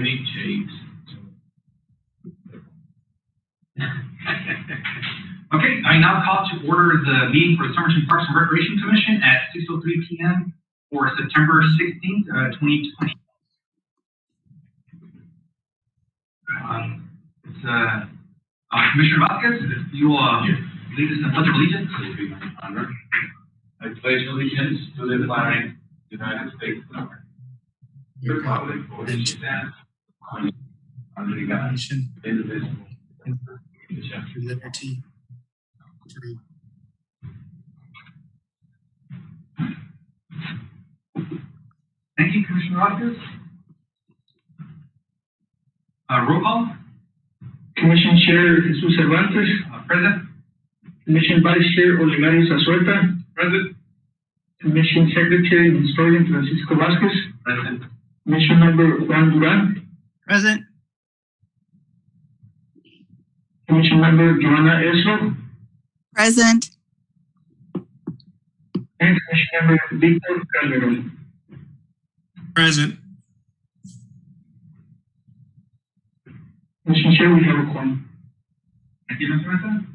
Big shades. Okay, I now call to order the meeting for the Somerton Parks and Recreation Commission at 6:03 p.m. for September 16th, 2020. Commissioner Vasquez, if you will lead us in the Pledge of Allegiance. It will be my honor. I pledge allegiance to the flag of the United States of America. The republic for which it stands, under God, indivisible, with liberty. Thank you, Commissioner Vasquez. Roll call. Commission Chair Jesus Cervantes. Present. Commission Vice Chair Olegario Zazueta. Present. Commission Secretary and Historian Francisco Vasquez. Present. Commission Member Juan Duran. Present. Commission Member Joanna Eslo. Present. And Commission Member Victor Calderon. Present. Commission Chair, we have a quorum. Thank you, Mr. Mesa.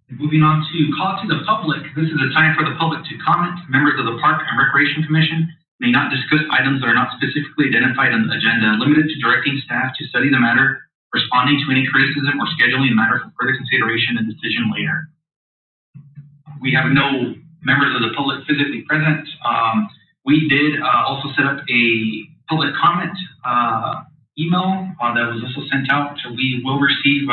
Moving on to call to the public. This is a time for the public to comment. Members of the Park and Recreation Commission may not discuss items that are not specifically identified on the agenda, limited to directing staff to study the matter, responding to any criticism, or scheduling the matter for further consideration and decision later. We have no members of the public physically present. We did also set up a public comment email that was also sent out. So we will receive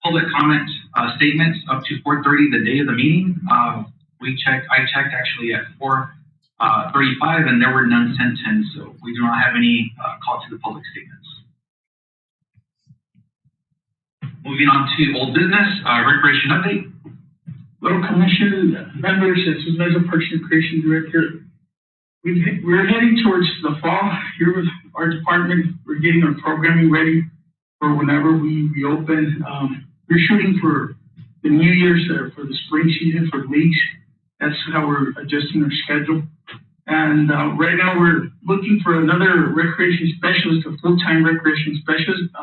public comment statements up to 4:30 the day of the meeting. I checked actually at 4:35 and there were none sent in. So we do not have any call to the public statements. Moving on to old business, recreation update. Well, Commission members, as well as the Parks and Recreation Director, we're heading towards the fall here with our department. We're getting our programming ready for whenever we reopen. We're shooting for the New Year's for the spring season for leagues. That's how we're adjusting our schedule. And right now we're looking for another recreation specialist, a full-time recreation specialist.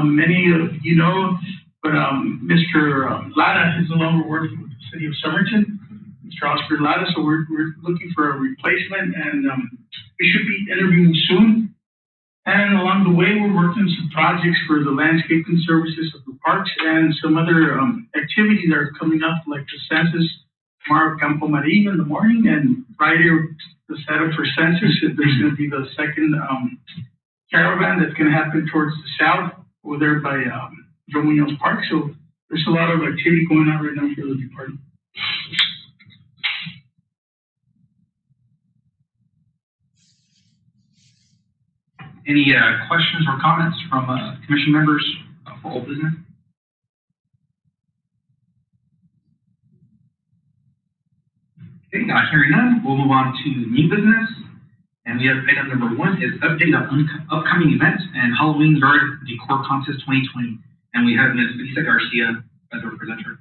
Many of you know, but Mr. Lara is no longer working with the city of Somerton. Mr. Oscar Lara, so we're looking for a replacement, and we should be interviewing soon. And along the way, we're working on some projects for the landscaping services of the parks and some other activities that are coming up, like the census tomorrow, Campo Marillo in the morning, and Friday, the setup for census. There's going to be the second caravan that's going to happen towards the south over there by Joe Munoz Park. So there's a lot of activity going on right now for the department. Any questions or comments from commission members for old business? Okay, hearing none, we'll move on to new business. And we have item number 1 is update on upcoming events and Halloween yard decor contest 2020. And we have Ms. Lisa Garcia as our presenter.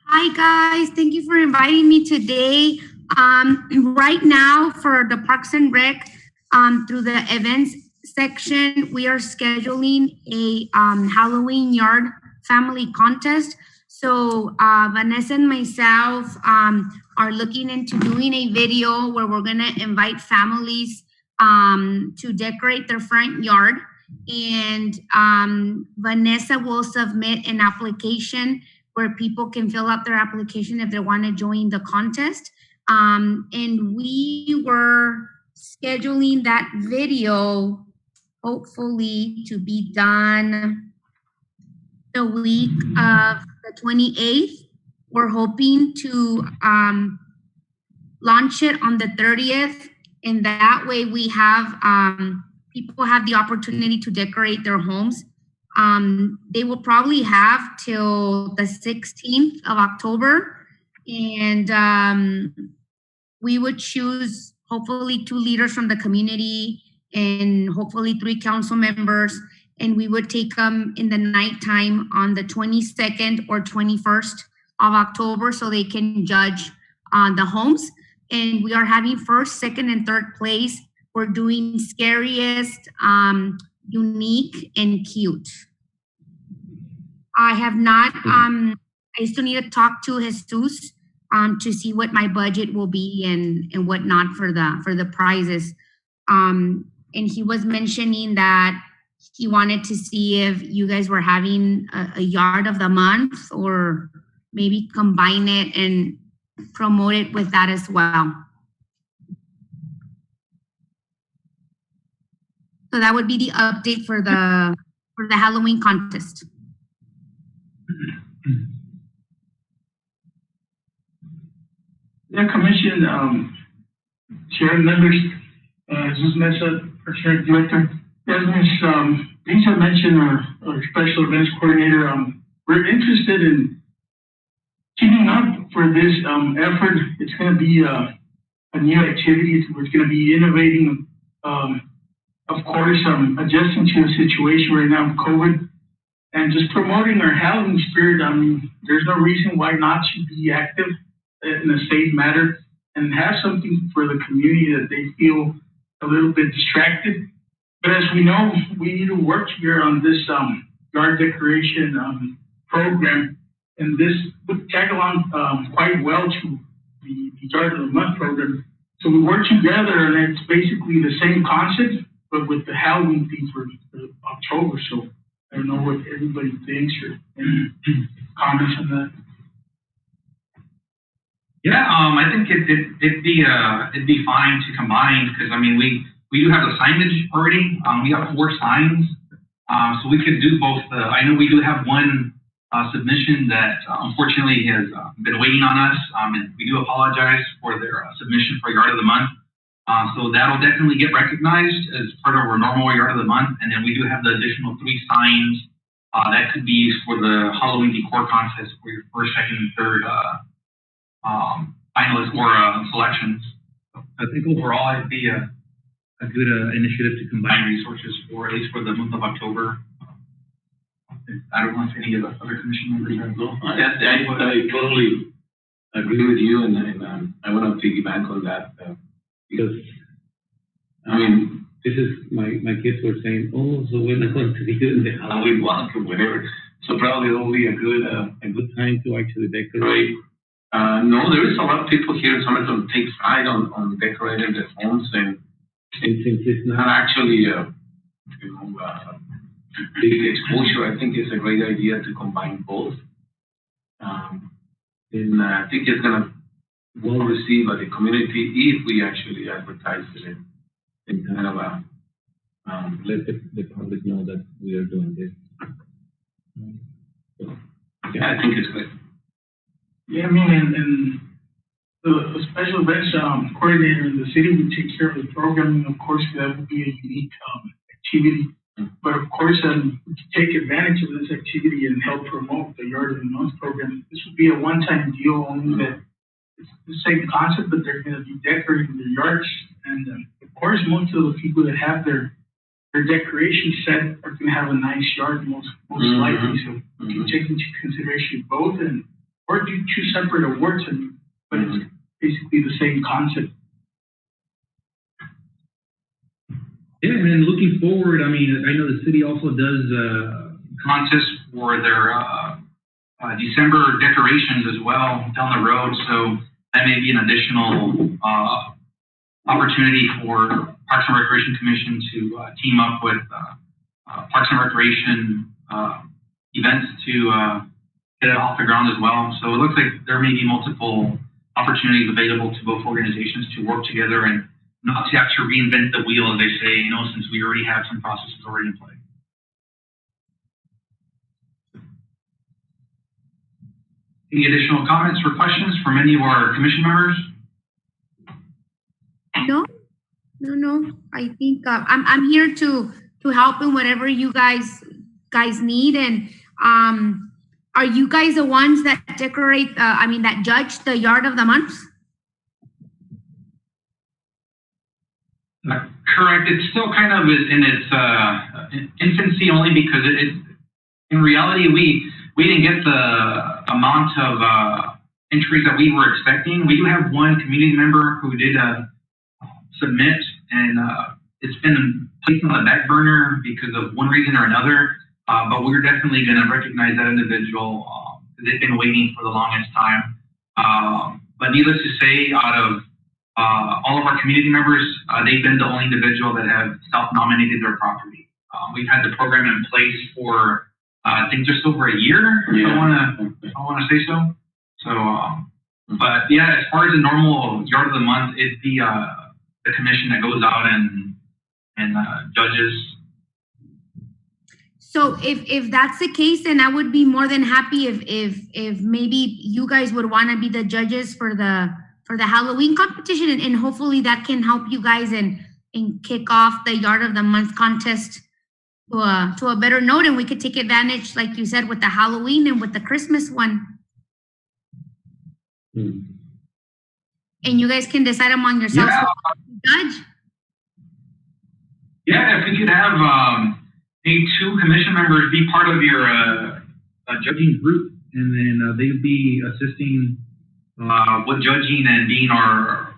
Hi guys, thank you for inviting me today. Right now for the Parks and Rec, through the events section, we are scheduling a Halloween yard family contest. So Vanessa and myself are looking into doing a video where we're gonna invite families to decorate their front yard. And Vanessa will submit an application where people can fill out their application if they wanna join the contest. And we were scheduling that video hopefully to be done the week of the 28th. We're hoping to launch it on the 30th, and that way we have people have the opportunity to decorate their homes. They will probably have till the 16th of October, and we would choose hopefully 2 leaders from the community and hopefully 3 council members, and we would take them in the nighttime on the 22nd or 21st of October so they can judge the homes. And we are having first, second, and third place for doing scariest, unique, and cute. I have not, I still need to talk to Jesus to see what my budget will be and whatnot for the prizes. And he was mentioning that he wanted to see if you guys were having a yard of the month, or maybe combine it and promote it with that as well. So that would be the update for the Halloween contest. Yeah, Commission, Chair members, Jesus Mesa, Chair Director, as Ms. Lisa mentioned, our Special Events Coordinator, we're interested in teaming up for this effort. It's going to be a new activity. We're going to be innovating, of course, adjusting to the situation right now with COVID, and just promoting our Halloween spirit. I mean, there's no reason why not to be active in a safe manner and have something for the community that they feel a little bit distracted. But as we know, we need to work here on this yard decoration program, and this would tag along quite well to the Yard of the Month program. So we work together, and it's basically the same concept, but with the Halloween theme for October. So I don't know what everybody thinks or any comments on that. Yeah, I think it'd be fine to combine, because I mean we do have the signage already. We have 4 signs, so we could do both. I know we do have one submission that unfortunately has been waiting on us, and we do apologize for their submission for Yard of the Month. So that'll definitely get recognized as part of our normal Yard of the Month, and then we do have the additional 3 signs that could be used for the Halloween decor contest for your first, second, and third finalists or selections. So I think overall it'd be a good initiative to combine resources for, at least for the month of October. I don't know if any of the other commission members have. No, I totally agree with you, and I want to piggyback on that because I mean, this is my kids were saying, oh, so we're not going to be doing the Halloween walk or whatever. So probably it'll be a good time to actually decorate. No, there is a lot of people here in Somerton take pride on decorating their homes, and since it's not actually big exposure, I think it's a great idea to combine both. And I think it's gonna well received by the community if we actually advertise it and kind of let the public know that we are doing this. So, yeah, I think it's good. Yeah, I mean, and the special events coordinator in the city would take care of the programming. Of course, that would be a unique activity. But of course, we can take advantage of this activity and help promote the Yard of the Month program. This would be a one-time deal, only that it's the same concept, but they're going to be decorating their yards. And of course, most of the people that have their decoration set are going to have a nice yard, most likely. So you can take into consideration both, and or do 2 separate awards, but it's basically the same concept. Yeah, and then looking forward, I mean, I know the city also does contests for their December decorations as well down the road. So that may be an additional opportunity for Parks and Recreation Commission to team up with Parks and Recreation events to get it off the ground as well. So it looks like there may be multiple opportunities available to both organizations to work together and not to have to reinvent the wheel, as they say, you know, since we already have some processes already in play. Any additional comments or questions from any of our commission members? No. I think I'm here to help in whatever you guys need. And are you guys the ones that decorate? That judge the Yard of the Month? Correct. It's still kind of in its infancy, only because it in reality we didn't get the amount of entries that we were expecting. We do have one community member who did submit and it's been placed on the back burner because of one reason or another. But we're definitely going to recognize that individual because they've been waiting for the longest time. But needless to say, out of all of our community members, they've been the only individual that have self-nominated their property. We've had the program in place for I think just over a year. Yeah. I want to say so. So, but yeah, as far as the normal yard of the month, it'd be the commission that goes out and judges. So if that's the case, then I would be more than happy if maybe you guys would want to be the judges for the Halloween competition, and hopefully that can help you guys and kick off the yard of the month contest to a better note, and we could take advantage, like you said, with the Halloween and with the Christmas one. And you guys can decide among yourselves who to judge. Yeah, if we could have maybe 2 commission members be part of your judging group, and then they'd be assisting with judging and being our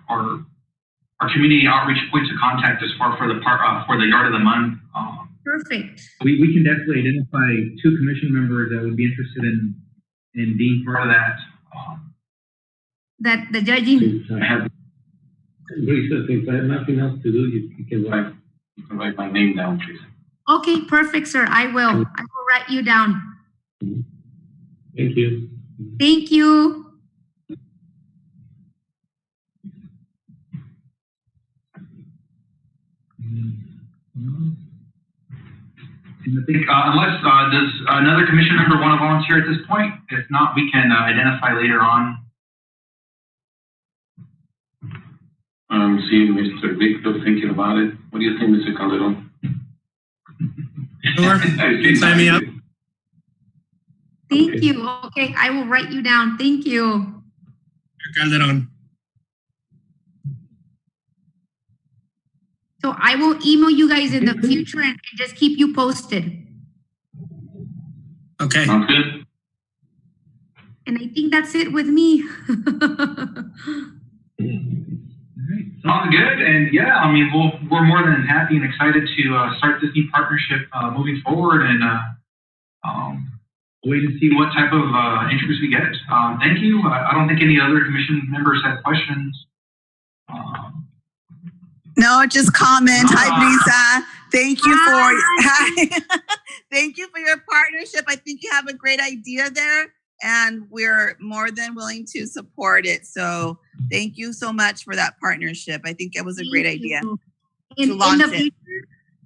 community outreach points of contact as far for the yard of the month. Perfect. We can definitely identify 2 commission members that would be interested in being part of that. The judging. Since I have nothing else to do, you can write my name down, please. Okay, perfect, sir. I will write you down. Thank you. Thank you. And I think unless does another commission member want to volunteer at this point? If not, we can identify later on. I'm seeing Mr. Victor thinking about it. What do you think, Mr. Calderon? Sure. Sign me up. Thank you. Okay, I will write you down. Thank you. Calderon. So I will email you guys in the future and just keep you posted. Okay. Sounds good. And I think that's it with me. Sounds good, and yeah, I mean, we're more than happy and excited to start this new partnership moving forward, and wait and see what type of interest we get. Thank you. I don't think any other commission members had questions. No, just comment. Hi, Brisa. Thank you thank you for your partnership. I think you have a great idea there, and we're more than willing to support it. So thank you so much for that partnership. I think it was a great idea to launch it.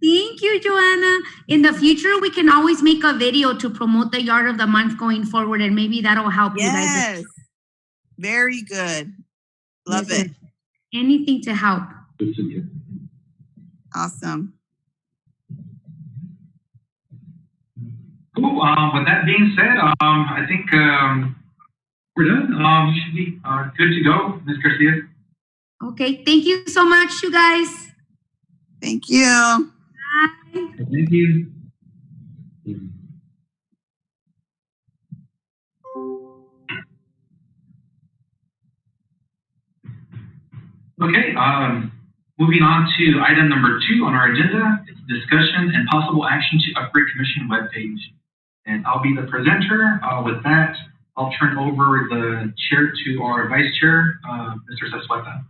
Thank you, Joanna. In the future, we can always make a video to promote the yard of the month going forward, and maybe that'll help you guys. Yes, very good. Love it. Anything to help. Awesome. Cool. With that being said, I think we're done. Should be good to go, Ms. Garcia. Okay. Thank you so much, you guys. Thank you. Bye. Thank you. Okay. Moving on to item number 2 on our agenda, it's discussion and possible action to upgrade commission webpage. And I'll be the presenter. With that, I'll turn over the chair to our vice chair, Mr. Sasweta.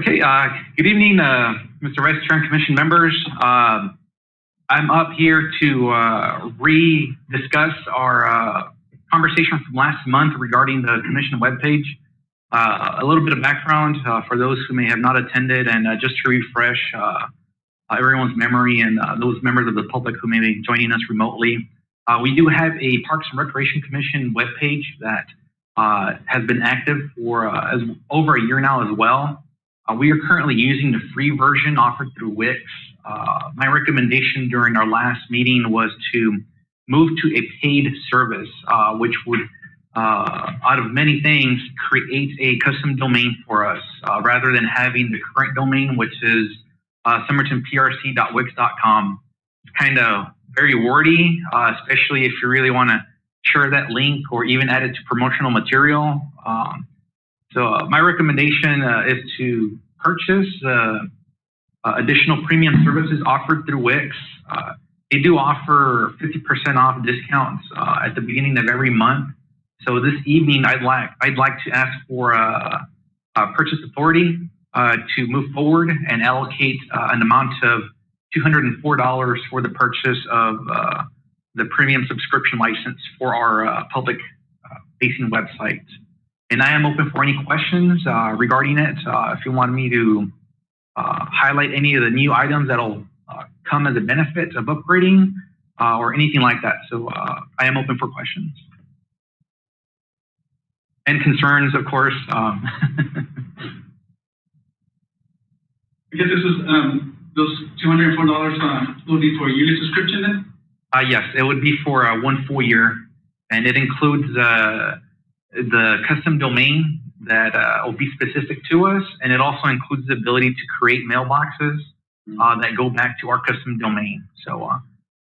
Okay, good evening, Mr. Vice Chair and Commission members. I'm up here to re-discuss our conversation from last month regarding the Commission webpage. A little bit of background for those who may have not attended, and just to refresh everyone's memory and those members of the public who may be joining us remotely. We do have a Parks and Recreation Commission webpage that has been active for over a year now as well. We are currently using the free version offered through Wix. My recommendation during our last meeting was to move to a paid service, which would, out of many things, create a custom domain for us rather than having the current domain, which is somertonprc.wix.com. It's kind of very wordy, especially if you really want to share that link or even add it to promotional material. So my recommendation is to purchase additional premium services offered through Wix. They do offer 50% off discounts at the beginning of every month. So this evening, I'd like to ask for a purchase authority to move forward and allocate an amount of $204 for the purchase of the premium subscription license for our public-facing website. And I am open for any questions regarding it. If you want me to highlight any of the new items that'll come as a benefit of upgrading or anything like that. So I am open for questions. And concerns, of course. I guess this is those $204 will be for a yearly subscription then? Yes, it would be for 1 full year, and it includes the custom domain that will be specific to us, and it also includes the ability to create mailboxes that go back to our custom domain. So,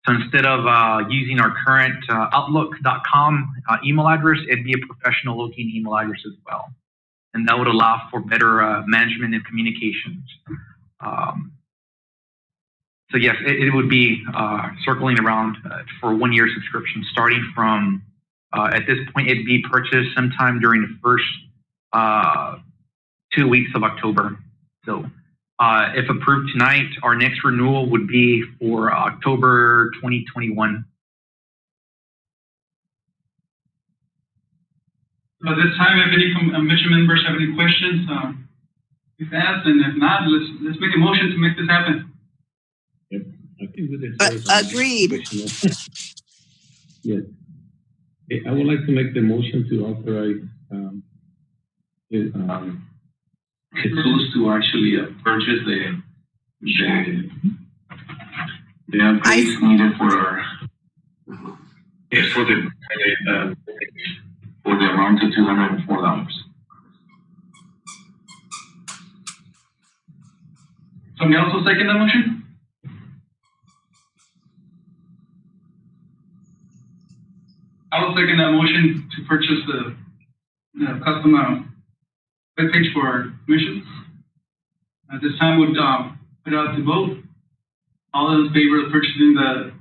so instead of using our current Outlook.com email address, it'd be a professional looking email address as well, and that would allow for better management and communications. So yes, it would be circling around for 1 year subscription, starting from, at this point, it'd be purchased sometime during the first 2 weeks of October. So if approved tonight, our next renewal would be for October 2021. At this time, if any commission members have any questions, please ask, and if not, let's make a motion to make this happen. Yep. I think with this Agreed. Yes. I would like to make the motion to authorize Jesus to actually purchase the upgrades needed for the amount of $204. Somebody else will second that motion? I will second that motion to purchase the custom webpage for our commission. At this time, we'll put out the vote. All those in favor of purchasing the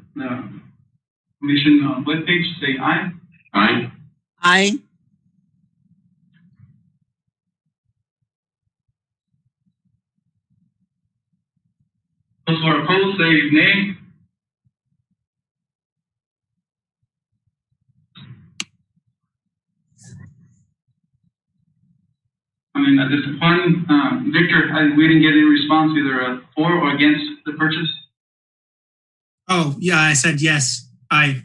commission webpage, say aye. Aye. Aye. Those who are opposed, say nay. I mean, at this point, Victor, we didn't get any response either for or against the purchase. Oh, yeah, I said yes. Aye.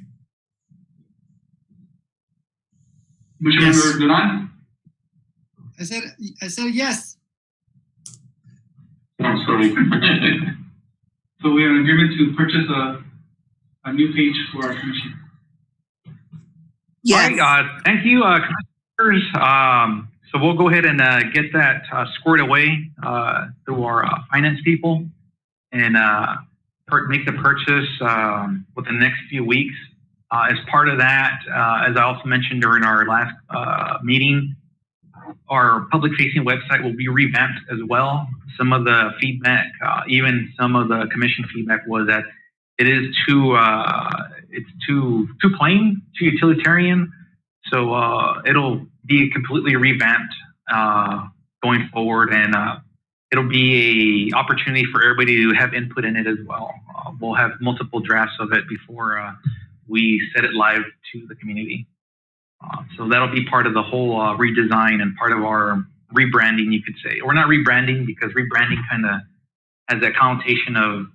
Commissioner Yes. Duran? I said yes. I'm sorry. So we have an agreement to purchase a new page for our commission. Yes. All right, thank you, commissioners. So we'll go ahead and get that squared away through our finance people and make the purchase within the next few weeks. As part of that, as I also mentioned during our last meeting, our public-facing website will be revamped as well. Some of the feedback, even some of the commission feedback, was that it is too plain, too utilitarian. So it'll be completely revamped going forward, and it'll be a opportunity for everybody to have input in it as well. We'll have multiple drafts of it before we set it live to the community. So that'll be part of the whole redesign and part of our rebranding, you could say. We're not rebranding because rebranding kind of has that connotation of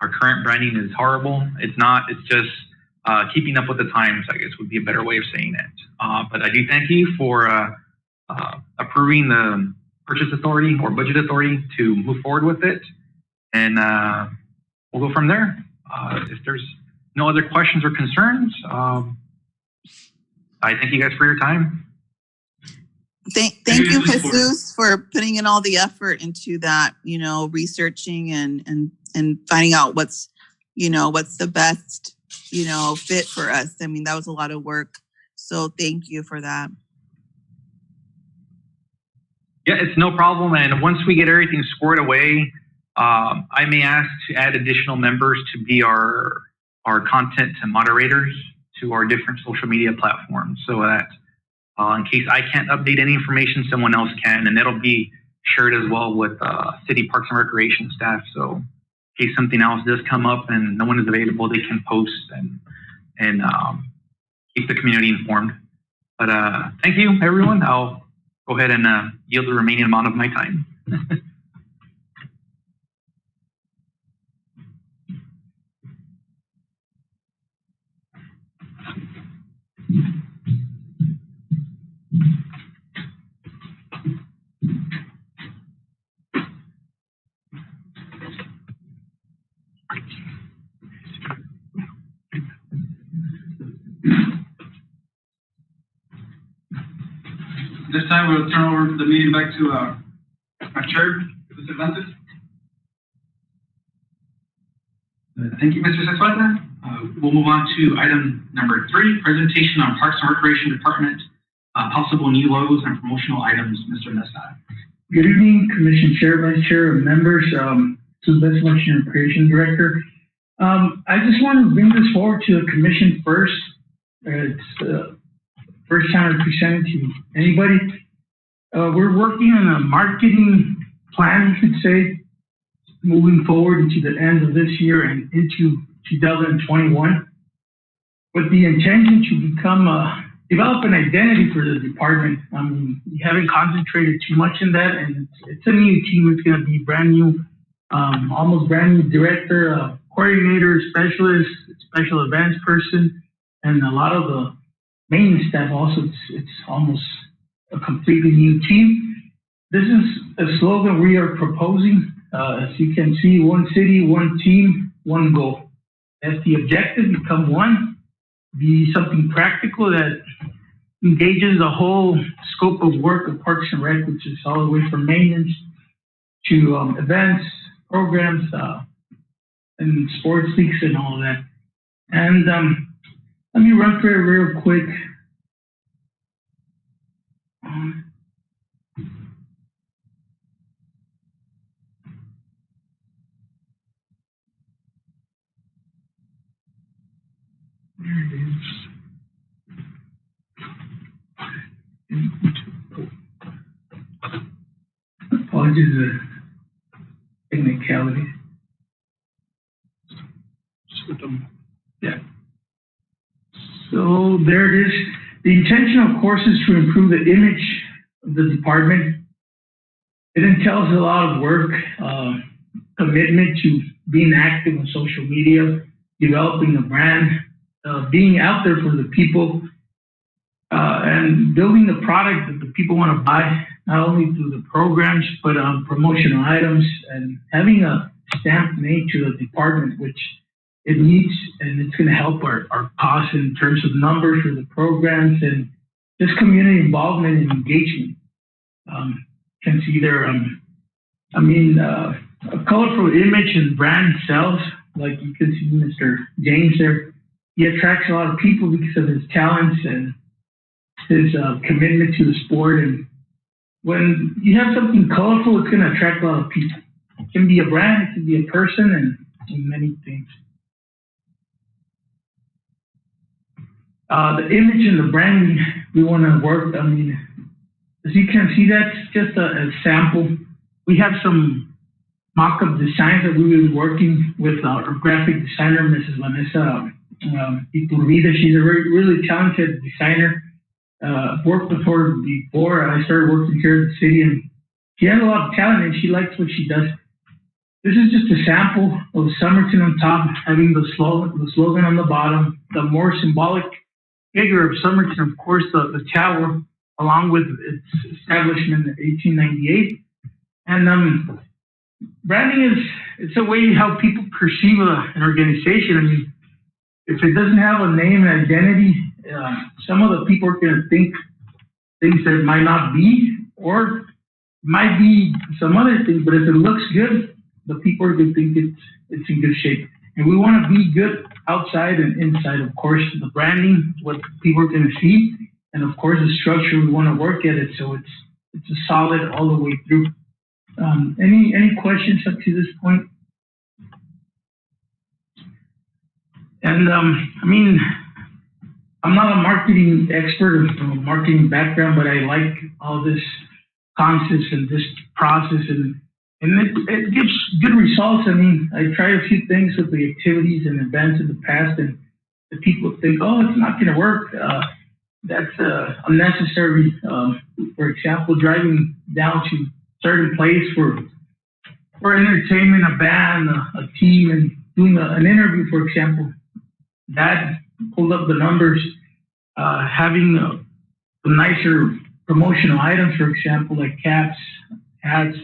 our current branding is horrible. It's not. It's just keeping up with the times, I guess, would be a better way of saying it. But I do thank you for approving the purchase authority or budget authority to move forward with it. And we'll go from there. If there's no other questions or concerns, I thank you guys for your time. Thank you, Jesus, for putting in all the effort into that, researching and finding out what's the best, fit for us. I mean, that was a lot of work. So thank you for that. Yeah, it's no problem. And once we get everything squared away, I may ask to add additional members to be our content moderators to our different social media platforms, so that in case I can't update any information, someone else can, and it'll be shared as well with City Parks and Recreation staff. So in case something else does come up and no one is available, they can post and keep the community informed. But thank you, everyone. I'll go ahead and yield the remaining amount of my time. This time we'll turn over the meeting back to our chair, Mr. Cervantes. Thank you, Mr. Zapata. We'll move on to item number 3, presentation on Parks and Recreation Department, possible new logos and promotional items, Mr. Mesa. Good evening, Commission Chair, Vice Chair, and members, to the Best Election and Recreation Director. I just want to bring this forward to the Commission first. It's first time I present it to anybody. We're working on a marketing plan, you could say, moving forward into the end of this year and into 2021, with the intention to develop an identity for the department. We haven't concentrated too much in that, and it's a new team. It's going to be brand new, almost brand new director, coordinator, specialist, special events person, and a lot of the main staff also. It's almost a completely new team. This is a slogan we are proposing. As you can see, one city, one team, one goal. That's the objective, become one, be something practical that engages the whole scope of work of Parks and Rec, which is all the way from maintenance to events, programs, and sports leagues and all of that. And let me run through it real quick. There it is. Apologies, technicality. Yeah. So there it is. The intention, of course, is to improve the image of the department. It entails a lot of work, commitment to being active on social media, developing a brand, being out there for the people, and building the product that the people want to buy, not only through the programs, but promotional items, and having a stamp made to the department, which it needs, and it's going to help our costs in terms of numbers for the programs and just community involvement and engagement. Can see there, a colorful image and brand sells. Like you can see Mr. James there. He attracts a lot of people because of his talents and his commitment to the sport. And when you have something colorful, it's going to attract a lot of people. It can be a brand, it can be a person, and many things. The image and the branding we want to work. As you can see, that's just a sample. We have some mock-up designs that we will be working with our graphic designer, Mrs. Vanessa Iturbide. She's a really talented designer. I've worked with her before. I started working here at the city, and she has a lot of talent, and she likes what she does. This is just a sample of Somerton on top, having the slogan on the bottom, the more symbolic figure of Somerton, of course, the tower along with its establishment in 1898. And branding it's a way how people perceive an organization. I mean, if it doesn't have a name and identity, some of the people are going to think things that might not be, or might be some other things. But if it looks good, the people are going to think it's in good shape. And we want to be good outside and inside. Of course, the branding, what people are going to see, and of course the structure. We want to work at it so it's a solid all the way through. Any questions up to this point? And I mean, I'm not a marketing expert from a marketing background, but I like all this concepts and this process, and it gives good results. I mean, I tried a few things with the activities and events in the past, and the people think, oh, it's not going to work. That's unnecessary. For example, driving down to certain place for entertainment, a band, a team, and doing an interview, for example, that pulled up the numbers. Having a nicer promotional items, for example, like caps, hats,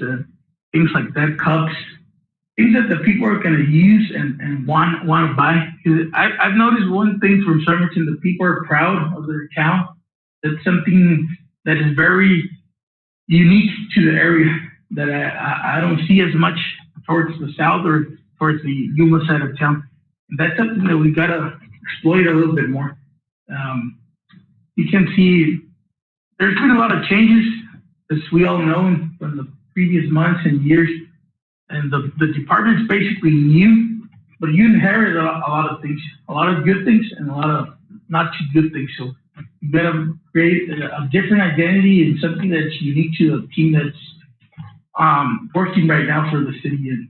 things like that, cups, things that the people are going to use and want to buy. I've noticed one thing from Somerton: the people are proud of their town. That's something that is very unique to the area that I don't see as much towards the south or towards the Yuma side of town. And that's something that we got to exploit a little bit more. You can see there's been a lot of changes, as we all know, from the previous months and years. And the department's basically new, but you inherit a lot of things, a lot of good things and a lot of not too good things. So you got to create a different identity and something that's unique to the team that's working right now for the city. And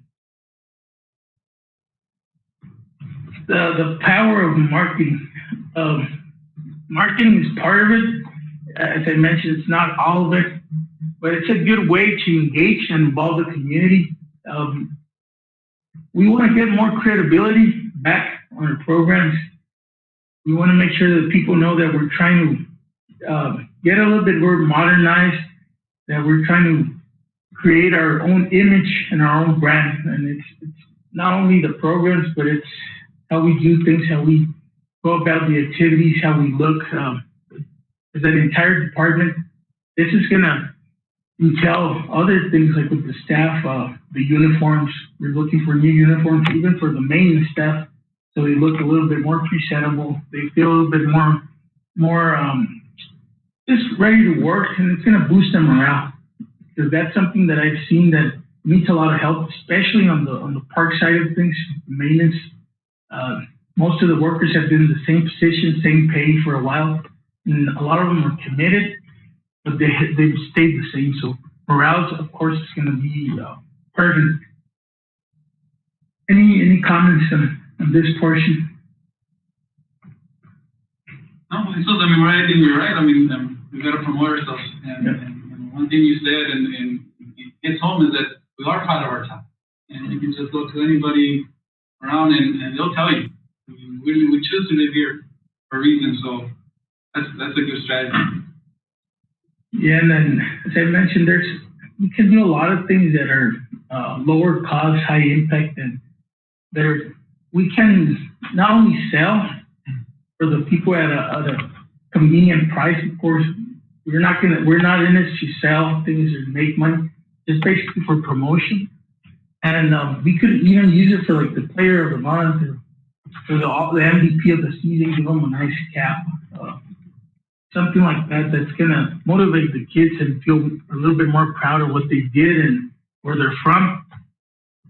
the power of marketing. Marketing is part of it. As I mentioned, it's not all of it, but it's a good way to engage and involve the community. We want to get more credibility back on our programs. We want to make sure that people know that we're trying to get a little bit more modernized, that we're trying to create our own image and our own brand. And it's not only the programs, but it's how we do things, how we go about the activities, how we look. As an entire department, this is going to entail other things like with the staff, the uniforms. We're looking for new uniforms, even for the maintenance staff, so they look a little bit more presentable. They feel a little bit more just ready to work, and it's going to boost their morale. Because that's something that I've seen that needs a lot of help, especially on the park side of things, maintenance. Most of the workers have been in the same position, same pay for a while, and a lot of them are committed, but they've stayed the same. So morale, of course, is going to be perfect. Any comments on this portion? No, I mean, I think you're right. I mean, we got to promote ourselves. And one thing you said, and it's home, is that we are proud of our town. And you can just go to anybody around and they'll tell you. We choose to live here for a reason, so that's a good strategy. Yeah, and then as I mentioned, we can do a lot of things that are lower cost, high impact, and we can not only sell for the people at a convenient price. Of course, we're not in it to sell things or make money. It's basically for promotion, and we could even use it for like the player of the month or for the MVP of the season. Give them a nice cap. Something like that that's going to motivate the kids and feel a little bit more proud of what they did and where they're from.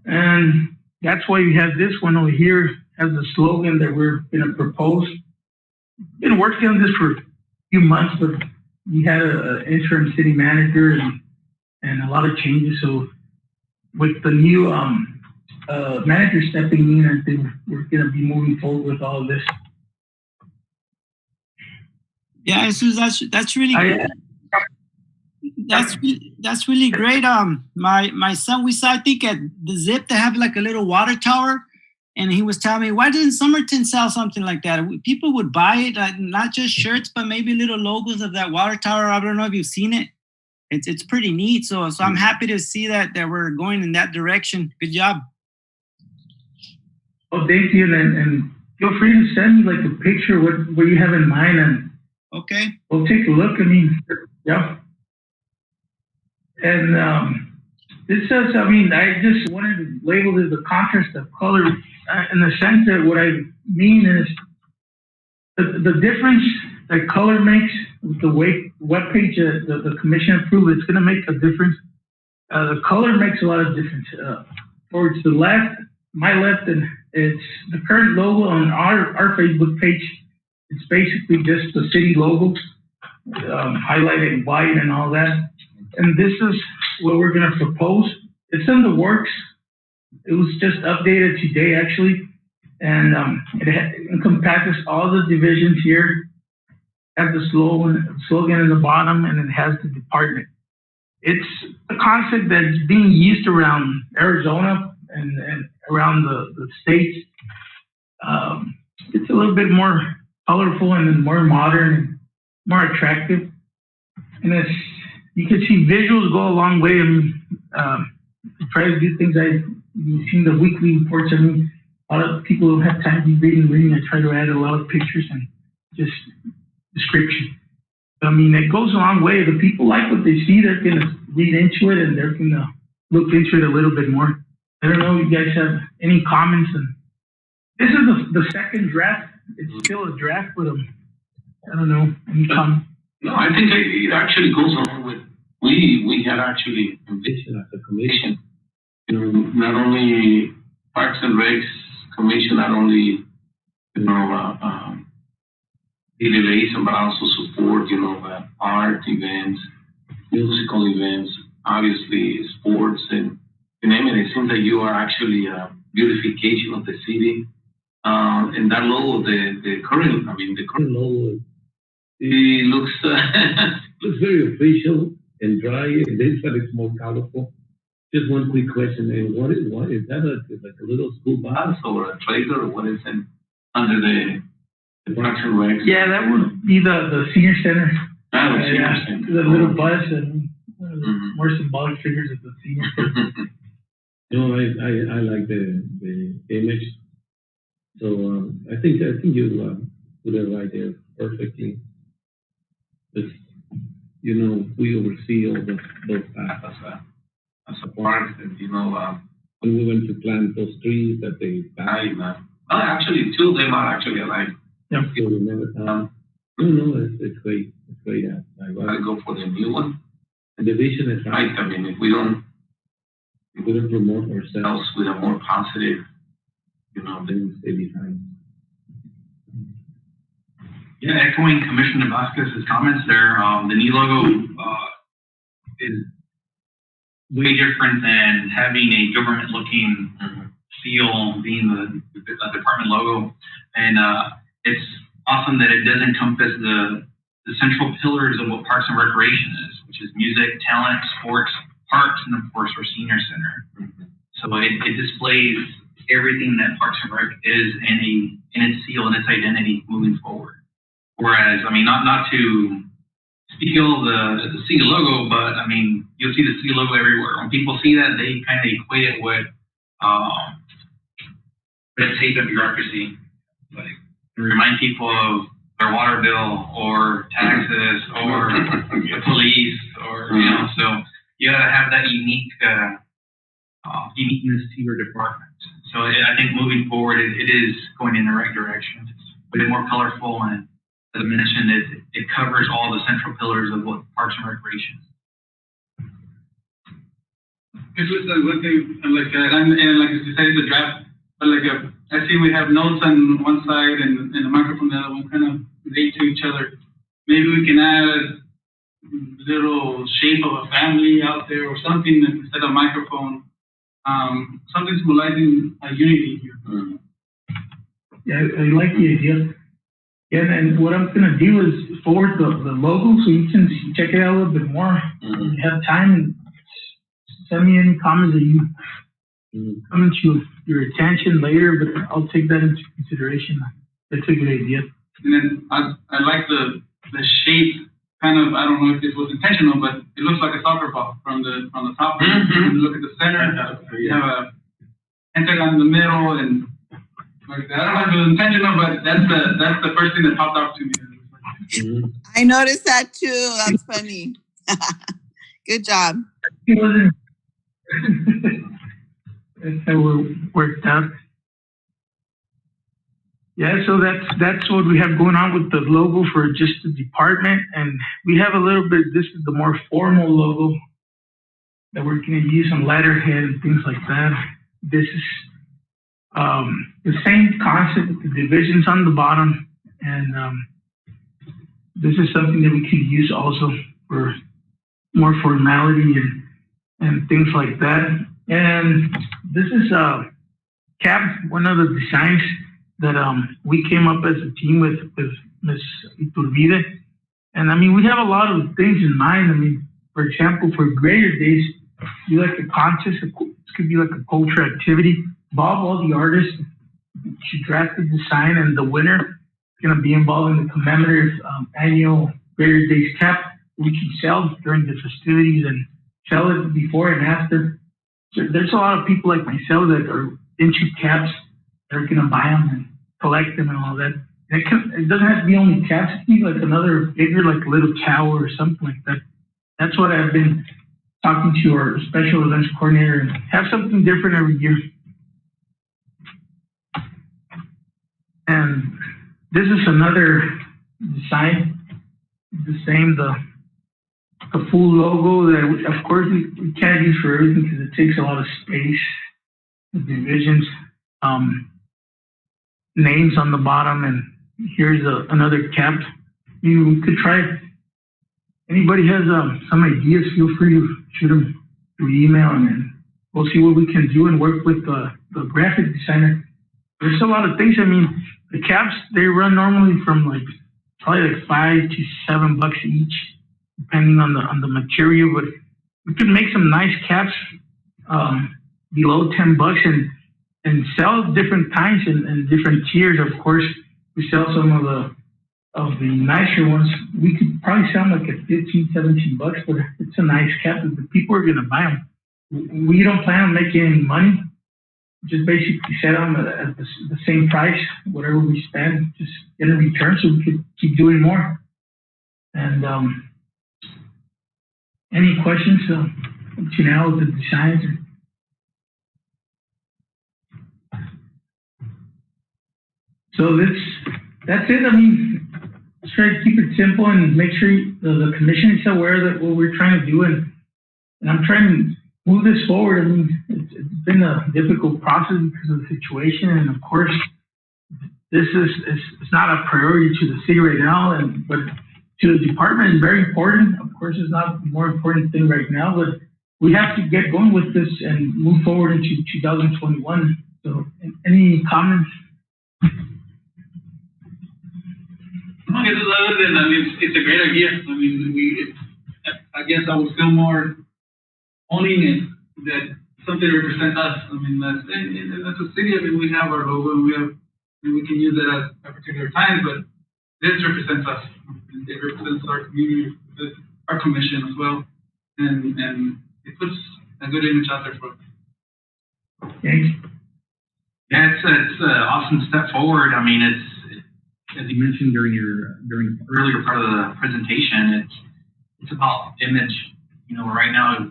And that's why we have this one over here as a slogan that we're going to propose. Been working on this for a few months, but we had an interim city manager and a lot of changes. So with the new manager stepping in, I think we're going to be moving forward with all of this. Yeah, Jesus, that's really great. That's really great. My son, we saw, I think at the Zip, they have like a little water tower, and he was telling me, why didn't Somerton sell something like that? People would buy it, not just shirts, but maybe little logos of that water tower. I don't know if you've seen it. It's pretty neat. So I'm happy to see that we're going in that direction. Good job. Oh, thank you, and feel free to send me like a picture what you have in mind, and okay, we'll take a look. I mean, yeah. And this says, I mean, I just wanted to label it the contrast of color in the sense that what I mean is the difference that color makes with the webpage the commission approved. It's going to make a difference. The color makes a lot of difference. Towards the left, my left, and it's the current logo on our Facebook page. It's basically just the city logo, highlighted in white and all that. And this is what we're going to propose. It's in the works. It was just updated today, actually. And it encompasses all the divisions here. Has the slogan in the bottom, and it has the department. It's a concept that's being used around Arizona and around the states. It's a little bit more colorful and more modern and more attractive. And you can see visuals go a long way. I mean, try to do things. You've seen the weekly reports. I mean, a lot of people don't have time to be reading. I try to add a lot of pictures and just description. I mean, it goes a long way. The people like what they see. They're going to read into it, and they're going to look into it a little bit more. I don't know if you guys have any comments. And this is the second draft. It's still a draft, but I don't know. Any comments? No, I think it actually goes along with, we had actually envisioned as a commission, you know, not only Parks and Recs Commission, not only, you know, relation, but also support, you know, art events, musical events, obviously sports, and you name it. It seems that you are actually a beautification of the city. And that logo, the current logo, it looks looks very official and dry. This one is more colorful. Just one quick question: and what is that? Like a little school bus or a trailer, or what is it under the Parks and Recs? Yeah, that would be the senior center. The senior center. The little bus and more symbolic figures of the senior center. No, I like the image. So I think you put it right there perfectly. It's, you know, we oversee all those tasks as a park, and you know, when we went to plant those trees that they died. Actually, two of them are actually alive. Yeah. You remember that? No, it's great. It's great. I go for the new one. And the vision is right. I mean, if we don't promote ourselves with a more positive, you know, then we stay behind. Yeah, echoing Commissioner Vasquez's comments there, the new logo is way different than having a government-looking seal being the department logo, and it's awesome that it does encompass the central pillars of what Parks and Recreation is, which is music, talent, sports, parks, and of course our senior center. So it displays everything that Parks and Rec is in its seal and its identity moving forward. Whereas, I mean, not to steal the city logo, but I mean, you'll see the city logo everywhere. When people see that, they kind of equate it with red tape and bureaucracy. Like, remind people of their water bill or taxes or the police, or you know. So you gotta have that uniqueness to your department. So I think moving forward, it is going in the right direction. It's a bit more colorful, and as I mentioned, it covers all the central pillars of what Parks and Recreation is. It's just one thing, like, and like you said, it's a draft, but like, I see we have notes on one side and a microphone on the other one, kind of relate to each other. Maybe we can add a little shape of a family out there or something instead of microphone. Something symbolizing a unity here. Yeah, I like the idea. Yeah, and what I'm gonna do is forward the logo so you can check it out a little bit more. If you have time, and send me any comments that you coming to your attention later, but I'll take that into consideration. That's a good idea. And then I like the shape, kind of, I don't know if this was intentional, but it looks like a soccer ball from the top. When you look at the center, you have a pentagon in the middle, and like that. I don't know if it was intentional, but that's the first thing that popped up to me. I noticed that too. That's funny. Good job. It wasn't. That's how it worked out. Yeah, so that's what we have going on with the logo for just the department, and we have a little bit. This is the more formal logo that we're going to use on letterhead and things like that. This is the same concept with the divisions on the bottom, and this is something that we could use also for more formality and things like that. And this is one of the designs that we came up as a team with Ms. Iturbide. And I mean, we have a lot of things in mind. I mean, for example, for Greater Days, do like a contest. This could be like a culture activity. Bob, all the artists, she drafted the design, and the winner is going to be involved in the commemorative annual Greater Days cap. We can sell during the festivities and sell it before and after. So there's a lot of people like myself that are into caps. They're going to buy them and collect them and all that. It doesn't have to be only caps. It can be like another bigger, like a little tower or something like that. That's what I've been talking to our special events coordinator, and have something different every year. And this is another design, the same, the full logo that of course we can't use for everything because it takes a lot of space. The divisions, names on the bottom, and here's another cap. We could try it. Anybody has some ideas, feel free to shoot them through email, and then we'll see what we can do and work with the graphic designer. There's a lot of things. I mean, the caps, they run normally from probably like $5 to $7 each, depending on the material. But we could make some nice caps below $10 and sell different kinds and different tiers. Of course, we sell some of the nicer ones. We could probably sell them like at $15, $17, but it's a nice cap. The people are going to buy them. We don't plan on making any money. Just basically set them at the same price, whatever we spend, just get a return so we could keep doing more. And any questions up to now with the designs? So that's it. I mean, let's try to keep it simple and make sure the commission is aware that what we're trying to do, and I'm trying to move this forward. I mean, it's been a difficult process because of the situation, and of course, this is it's not a priority to the city right now, but to the department it's very important. Of course, it's not the more important thing right now, but we have to get going with this and move forward into 2021. So, any comments? Other than, I mean, it's a great idea. I mean, I guess I would feel more owning it, that something represents us. I mean, that's a city. I mean, we have our logo, and we can use that at particular times, but this represents us. It represents our community, our commission as well, and it puts a good image out there for us. Thanks. Yeah, it's an awesome step forward. I mean, it's as you mentioned during the earlier part of the presentation, it's about image. You know, right now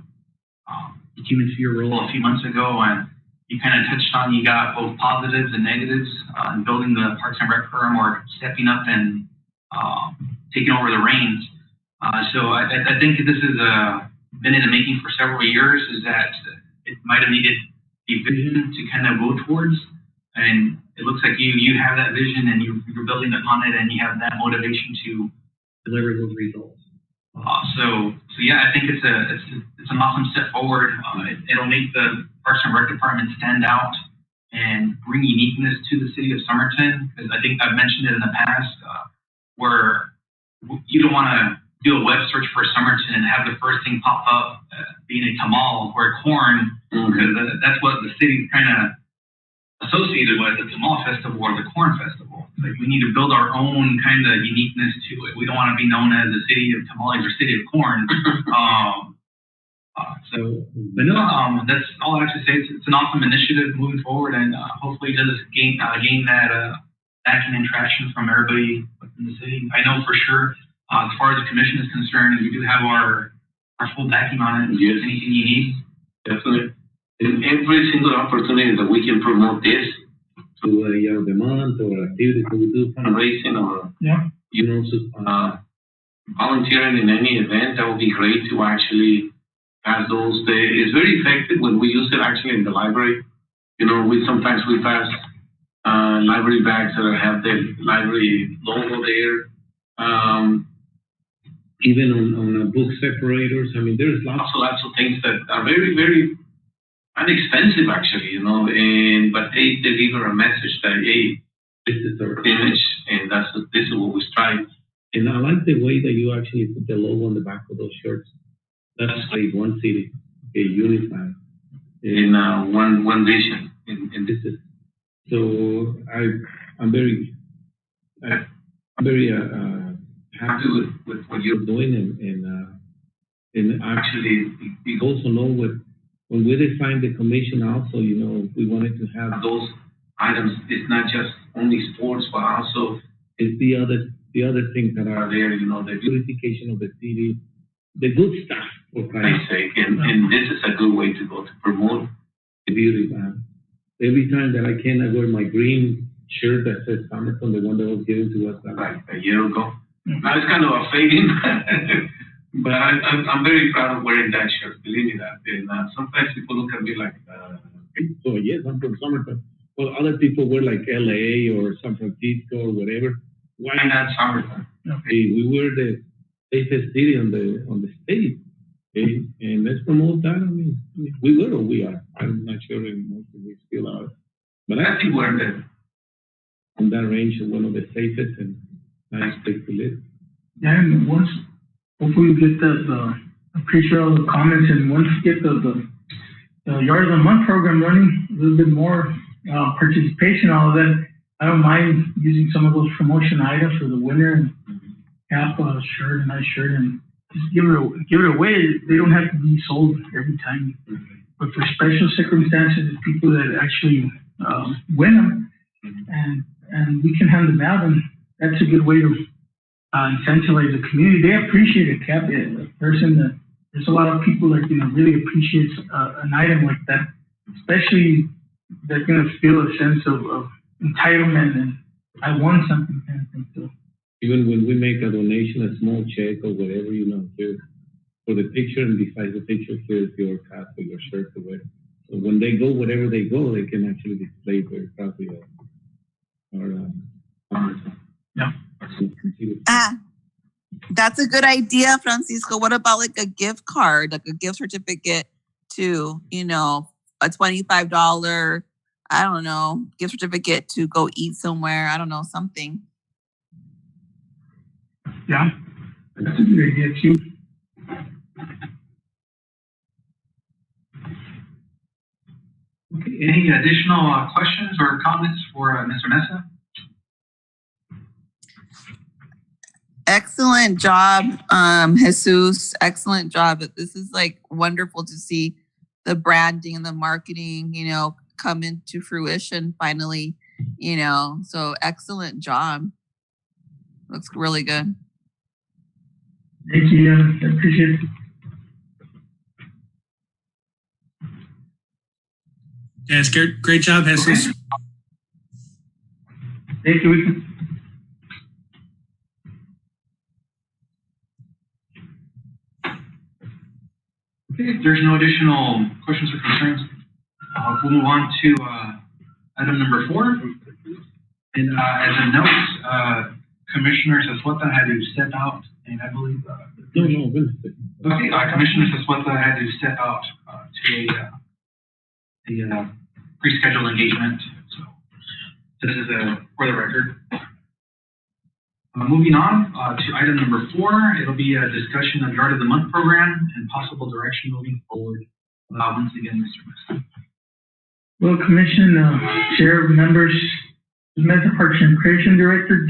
you came into your role a few months ago, and you kind of touched on you got both positives and negatives in building the Parks and Rec firm or stepping up and taking over the reins. So I think this is been in the making for several years. Is that it might have needed a vision to kind of go towards, and it looks like you have that vision and you're building upon it, and you have that motivation to deliver those results. So yeah, I think it's an awesome step forward. It'll make the Parks and Rec department stand out and bring uniqueness to the city of Somerton. Because I think I've mentioned it in the past, where you don't want to do a web search for Somerton and have the first thing pop up being a tamal or a corn, because that's what the city's kind of associated with, the tamal festival or the corn festival. Like, we need to build our own kind of uniqueness to it. We don't want to be known as the city of tamales or city of corn. But no, that's all I have to say. It's an awesome initiative moving forward, and hopefully it does gain that backing and traction from everybody within the city. I know for sure, as far as the commission is concerned, we do have our full backing on it. Yes. Anything you need. Definitely. In every single opportunity that we can promote this to the month or activities that we do, fundraising or volunteering in any event, that would be great to actually have those. It's very effective when we use it actually in the library. We sometimes pass library bags that have the library logo there. Even on book separators. I mean, there's lots of things that are very, very inexpensive actually, but they deliver a message that, hey, this is our image and this is what we strive. And I like the way that you actually put the logo on the back of those shirts. That's like one city, unified in one vision. And this is so I'm very happy with what you're doing, and actually we also know when we designed the commission also, we wanted to have those items. It's not just only sports, but also it's the other things that are there, the beautification of the city, the good stuff, for Christ's sake. And this is a good way to go to promote the beauty. Every time that I can, I wear my green shirt that says Somerton, the one that was given to us like a year ago. Now it's kind of a fading, but I'm very proud of wearing that shirt. Believe me that. And sometimes people look at me like, so yes, I'm from Somerton. Well, other people were like LA or San Francisco or whatever. Why not Somerton? Okay, we were the safest city on the state. Okay, and let's promote that. I mean, we were or we are. I'm not sure if most of we still are, but I think we're on that range of one of the safest and nice place to live. Yeah, and once hopefully we get the appreciate all the comments, and once we get the Yard of the Month program running, a little bit more participation, all of that, I don't mind using some of those promotion items for the winner and cap a shirt, a nice shirt, and just give it away. They don't have to be sold every time, but for special circumstances, people that actually win them, and we can hand them out, and that's a good way to incentivize the community. They appreciate it, Cap. There's a lot of people that really appreciates an item like that, especially they're gonna feel a sense of entitlement and I won something kind of thing. So even when we make a donation, a small check or whatever, here for the picture, and besides the picture, here's your cap or your shirt to wear. So when they go, wherever they go, they can actually display very proudly that's a good idea, Francisco. What about like a gift card, like a gift certificate to, a $25, I don't know, gift certificate to go eat somewhere. I don't know, something. Yeah, that's a good idea too. Okay, any additional questions or comments for Mr. Mesa? Excellent job, Jesus. Excellent job. This is like wonderful to see the branding and the marketing, come into fruition finally, so excellent job. Looks really good. Thank you. I appreciate it. Yes, great job, Jesus. Okay. Thank you. Okay, if there's no additional questions or concerns, we'll move on to item number 4. And as a note, Commissioner Saswata had to step out, and I believe... Okay, Commissioner Saswata had to step out to a pre-scheduled engagement. So this is for the record. Moving on to item number 4, it'll be a discussion of Yard of the Month program and possible direction moving forward. Once again, Mr. West. Well, Commission, Chair, members, Mesa Parks and Recreation Director,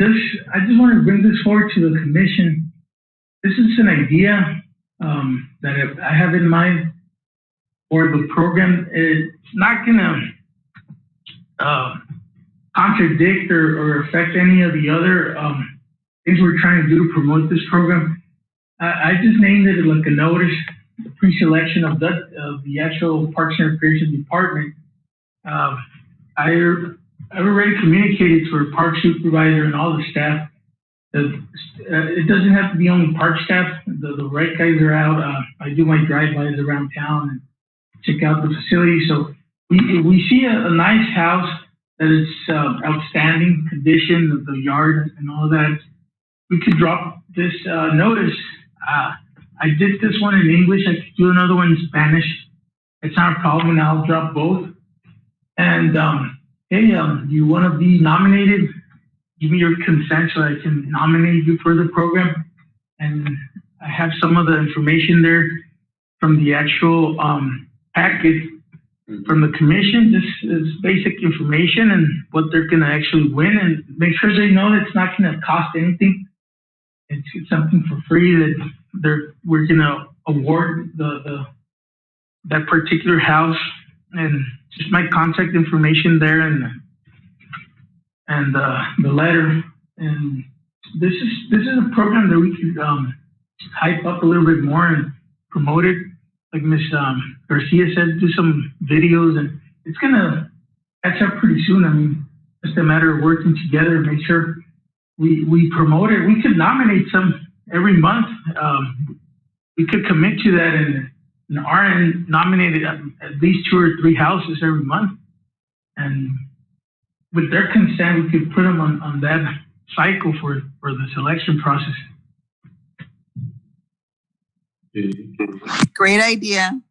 I just want to bring this forward to the Commission. This is an idea that I have in mind for the program. It's not going to contradict or affect any of the other things we're trying to do to promote this program. I just named it like a notice, the pre-selection of the actual Parks and Recreation Department. I've already communicated to our park supervisor and all the staff that it doesn't have to be only park staff. The rec guys are out. I do my drive-bys around town and check out the facility. So we see a nice house that is outstanding condition of the yard and all that. We could drop this notice. I did this one in English. I could do another one in Spanish. It's not a problem, and I'll drop both. And hey, you want to be nominated? Give me your consent so I can nominate you for the program. And I have some of the information there from the actual packet from the commission. This is basic information and what they're going to actually win, and make sure they know that it's not going to cost anything. It's something for free that we're going to award that particular house, and just my contact information there and the letter. And this is a program that we could hype up a little bit more and promote it. Like Ms. Garcia said, do some videos, and it's gonna catch up pretty soon. I mean, just a matter of working together and make sure we promote it. We could nominate some every month. We could commit to that and nominate at least 2 or 3 houses every month. And with their consent, we could put them on that cycle for the selection process. Great idea.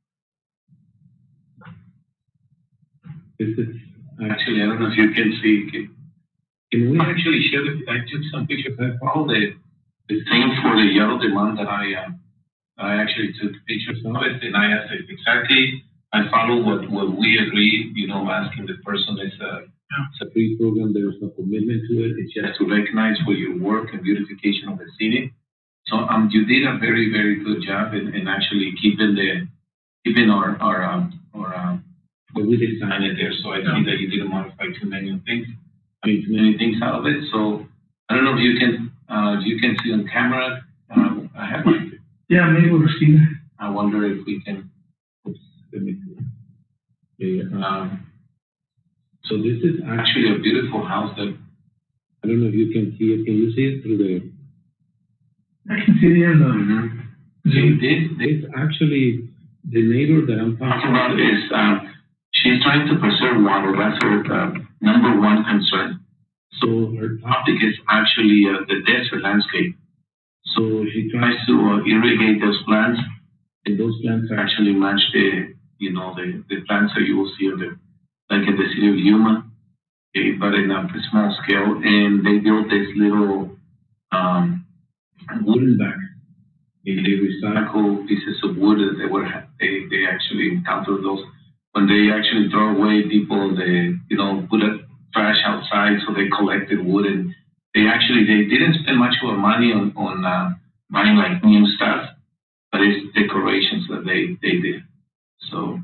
This is Actually, I don't know if you can see. Can we actually share it? I took some pictures. I followed the thing for the Yard of the Month that I actually took pictures of it, and I asked it exactly. I follow what we agree. You know, asking the person is it's a free program. There is no commitment to it. It's just to recognize for your work and beautification of the city. So you did a very, very good job in actually keeping our what we designed it there. So I think that you didn't modify too many things. I mean, too many things out of it. So I don't know if you can see on camera. I have it. Yeah, maybe we'll see. I wonder if we can. So this is actually a beautiful house that I don't know if you can see it. Can you see it through the? I can see it in the. See, this actually the neighbor that I'm talking about is she's trying to preserve water. That's her number one concern. So her topic is actually the desert landscape. So she tries to irrigate those plants, and those plants actually match the plants that you will see like in the city of Yuma, but in a small scale. And they built this little wooden bag. They recycle pieces of wood that they actually encounter those when they actually throw away people. They put a trash outside, so they collected wood, and they didn't spend much of money on buying like new stuff, but it's decorations that they did. So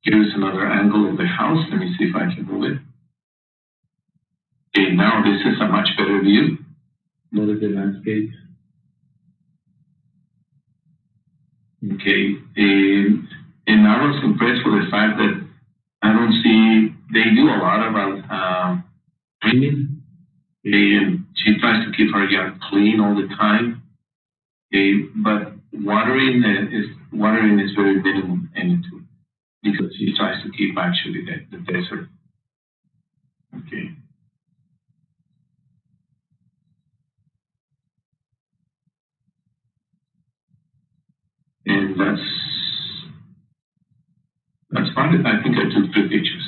here's another angle of the house. Let me see if I can move it. Okay, now this is a much better view. Notice the landscape. Okay, and I was impressed with the fact that they do a lot about cleaning. And she tries to keep her yard clean all the time. But watering is very minimum into because she tries to keep actually the desert. Okay. And that's fine. I think I took 3 pictures.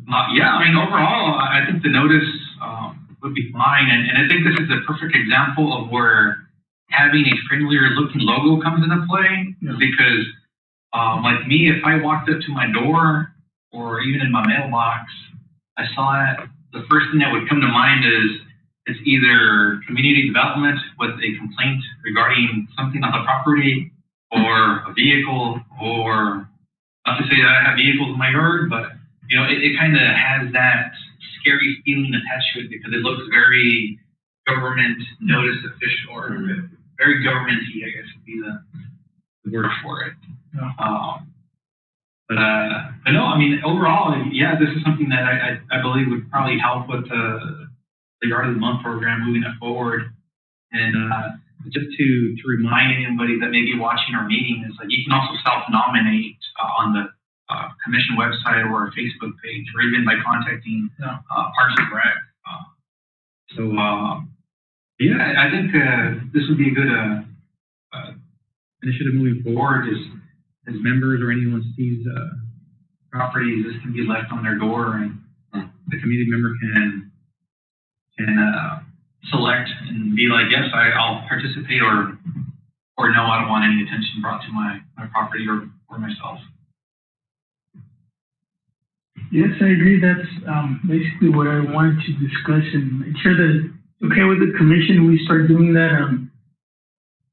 Yeah, I mean, overall, I think the notice would be fine. And I think this is a perfect example of where having a friendlier looking logo comes into play. Because, like me, if I walked up to my door or even in my mailbox, I saw it, the first thing that would come to mind is it's either community development with a complaint regarding something on the property or a vehicle, or not to say that I have vehicles in my yard, but it kind of has that scary feeling attached to it because it looks very government notice official or very government-y, I guess would be the word for it. But no, I mean, overall, yeah, this is something that I believe would probably help with the Yard of the Month program moving it forward. And just to remind anybody that may be watching our meeting is like you can also self-nominate on the Commission website or our Facebook page, or even by contacting Parks and Rec. Yeah, I think this would be a good initiative moving forward. As members or anyone sees properties, this can be left on their door, and the community member can select and be like, yes, I'll participate, or no, I don't want any attention brought to my property or myself. Yes, I agree. That's basically what I wanted to discuss and make sure that it's okay with the commission. We start doing that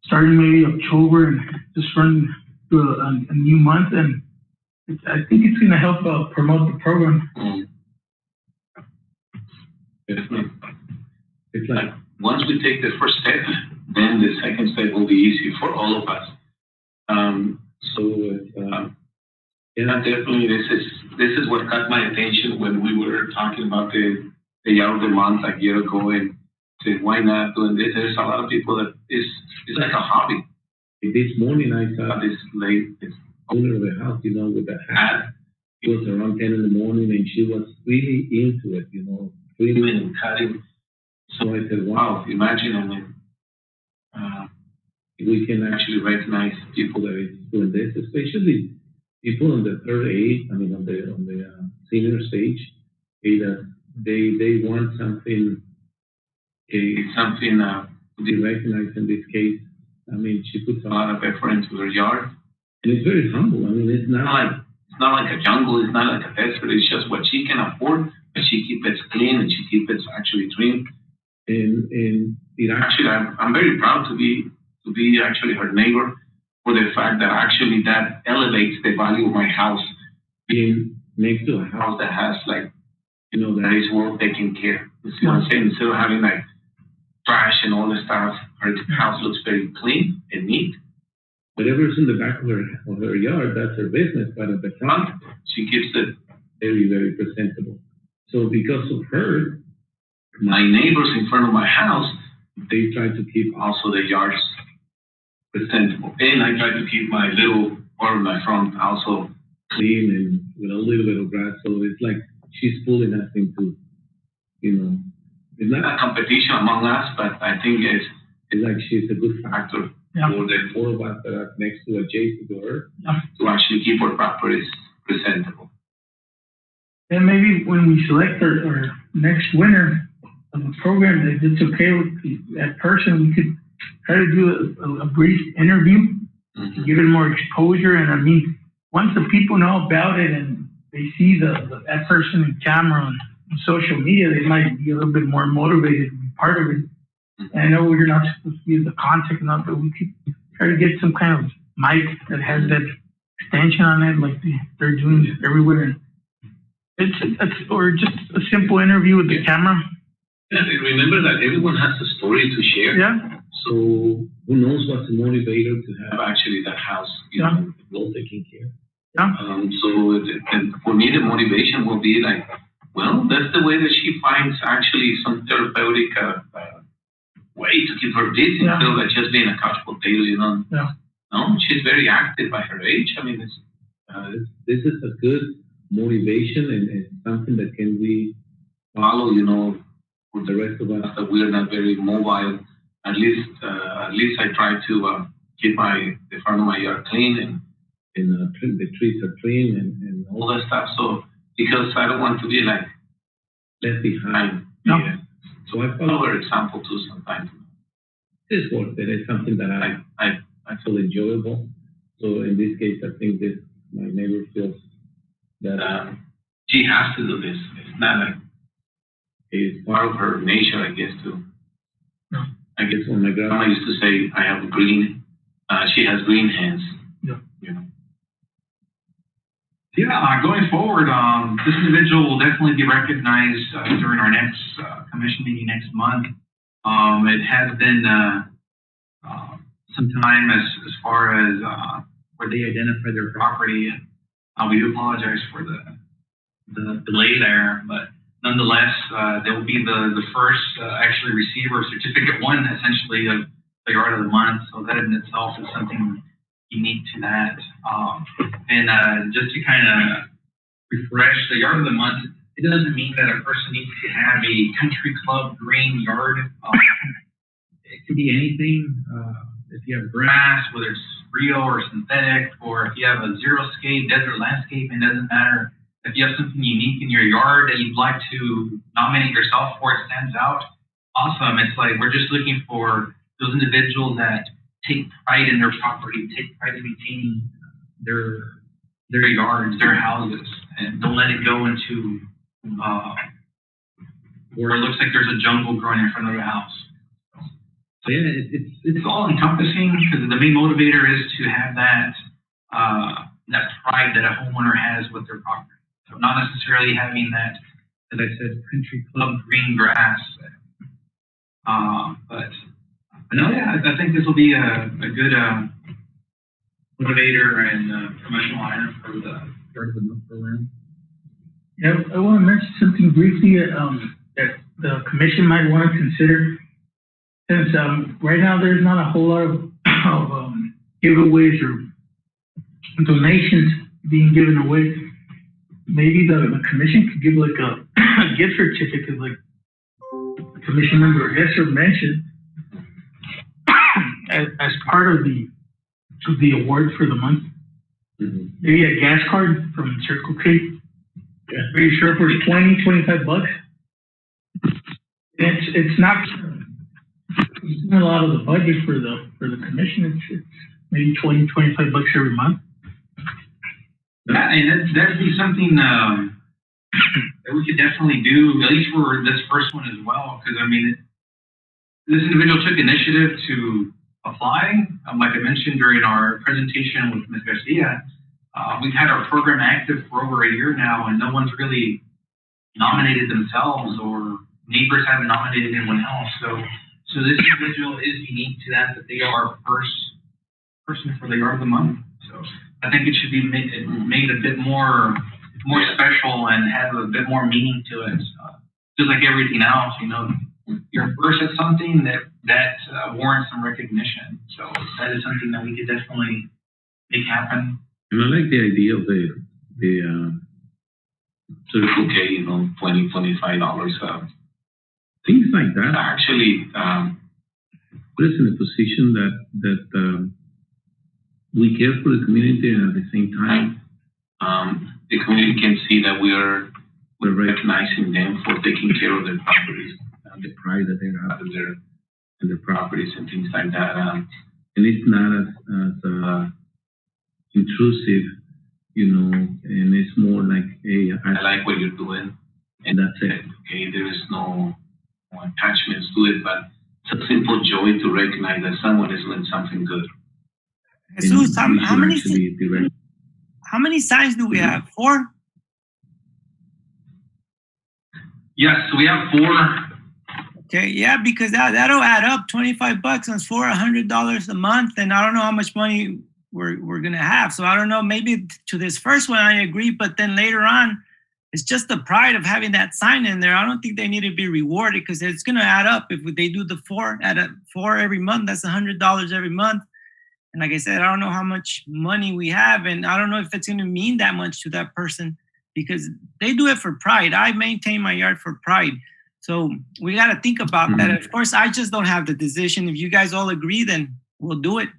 starting maybe October and just run through a new month. And I think it's going to help promote the program. Definitely. It's like once we take the first step, then the second step will be easy for all of us. Yeah, definitely. This is what caught my attention when we were talking about the Yard of the Month a year ago, and said, why not doing this? There's a lot of people that it's like a hobby. This morning I saw this owner of the house, with the hat. It was around 10 in the morning, and she was really into it, trimming and cutting. So I said, wow, imagine, we can actually recognize people that is doing this, especially people on the third age, on the senior stage, they want something to be recognized in this case. I mean, she puts a lot of effort into her yard. And it's very humble. I mean, it's not like a jungle, it's not like a desert, it's just what she can afford, but she keeps it clean and she keeps it actually trimmed. And it actually, I'm very proud to be actually her neighbor, for the fact that actually that elevates the value of my house, being next to a house that has that is well taken care. You see what I'm saying? Instead of having trash and all the stuff, her house looks very clean and neat. Whatever's in the back of her yard, that's her business, but at the front, she keeps it very, very presentable. So because of her, my neighbors in front of my house, they try to keep also the yards presentable. And I try to keep my little part of my front also clean and with a little bit of grass. So it's like she's pulling us into, it's not a competition among us, but I think it's like she's a good factor for the four of us that are next to adjacent to her to actually keep our properties presentable. And maybe when we select our next winner of the program, if it's okay with that person, we could try to do a brief interview to give it more exposure. And I mean, once the people know about it and they see that person in camera on social media, they might be a little bit more motivated to be part of it. And I know we're not supposed to use the contact enough, but we could try to get some kind of mic that has that extension on it, like they're doing everywhere. Or just a simple interview with the camera. Yeah, remember that everyone has a story to share. Yeah. So who knows what's the motivator to have actually that house, well taken care. Yeah. So for me, the motivation will be well, that's the way that she finds actually some therapeutic way to keep her busy instead of just being a couch potato, Yeah. No, she's very active by her age. I mean, this is a good motivation and something that can we follow, for the rest of us that we're not very mobile. At least I try to keep the front of my yard clean and the trees are clean and all that stuff. So because I don't want to be like left behind. No. Yeah. So I another follow example too sometimes. this work that is something that I feel enjoyable. So in this case, I think this my neighbor feels that She has to do this. It's not like it's part of her nature, I guess, too. No. I guess when my Grandma grandma used to say, I have green, she has green hands. Yeah. You know. Yeah, going forward, this individual will definitely be recognized during our next commission meeting next month. It has been some time as far as where they identify their property. We do apologize for the delay there, but nonetheless, they will be the first actually receiver of certificate one, essentially, of the yard of the month. So that in itself is something unique to that. And just to kind of refresh, the yard of the month, it doesn't mean that a person needs to have a country club green yard. It could be anything. If you have grass, whether it's real or synthetic, or if you have a xeriscape, desert landscape, it doesn't matter. If you have something unique in your yard that you'd like to nominate yourself for, it stands out. Awesome. It's like we're just looking for those individuals that take pride in their property, take pride in maintaining their yards, their houses, and don't let it go into where it looks like there's a jungle growing in front of the house. So yeah, it's all encompassing, because the main motivator is to have that that pride that a homeowner has with their property. So not necessarily having that, as I said, country club green grass. But no, yeah, I think this will be a good motivator and promotional item for the Yard of the Month program. Yeah, I want to mention something briefly that the commission might want to consider. Since right now there's not a whole lot of giveaways or donations being given away, maybe the commission could give like a gift certificate, like Commission Member Hesser mentioned, as part of the award for the month. Mm-hmm. Maybe a gas card from Circle K. Yeah. Pretty sure for $25. It's not a lot of the budget for the commission. It's maybe $25 every month. Yeah, and that'd be something that we could definitely do, at least for this first one as well. Because I mean, this individual took initiative to apply. Like I mentioned during our presentation with Ms. Garcia, we've had our program active for over a year now, and no one's really nominated themselves, or neighbors haven't nominated anyone else. So this individual is unique to that they are our first person for the Yard of the Month. So I think it should be made a bit more special and have a bit more meaning to it. Just like everything else, you know, you're first at something that warrants some recognition. So that is something that we could definitely make happen. And I like the idea of the Circle K, you know, $20, $25. Things like that Actually, put us in a position that we care for the community, and at the same time, the community can see that we're recognizing them for taking care of their properties and the pride that they have in their properties and things like that. and it's not as intrusive, you know, and it's more like, hey, I like what you're doing, and that's it. Okay, there is no attachments to it, but it's a simple joy to recognize that someone is doing something good. Jesus, how many signs do we have? 4? Yes, so we have 4. Okay, yeah, because that'll add up. $25 on $400 a month, and I don't know how much money we're gonna have. So I don't know. Maybe to this first one I agree, but then later on, it's just the pride of having that sign in there. I don't think they need to be rewarded, because it's gonna add up. If they do the 4 every month, that's $100 every month. And like I said, I don't know how much money we have, and I don't know if it's gonna mean that much to that person, because they do it for pride. I maintain my yard for pride. So we got to think about that. Of course, I just don't have the decision. If you guys all agree, then we'll do it.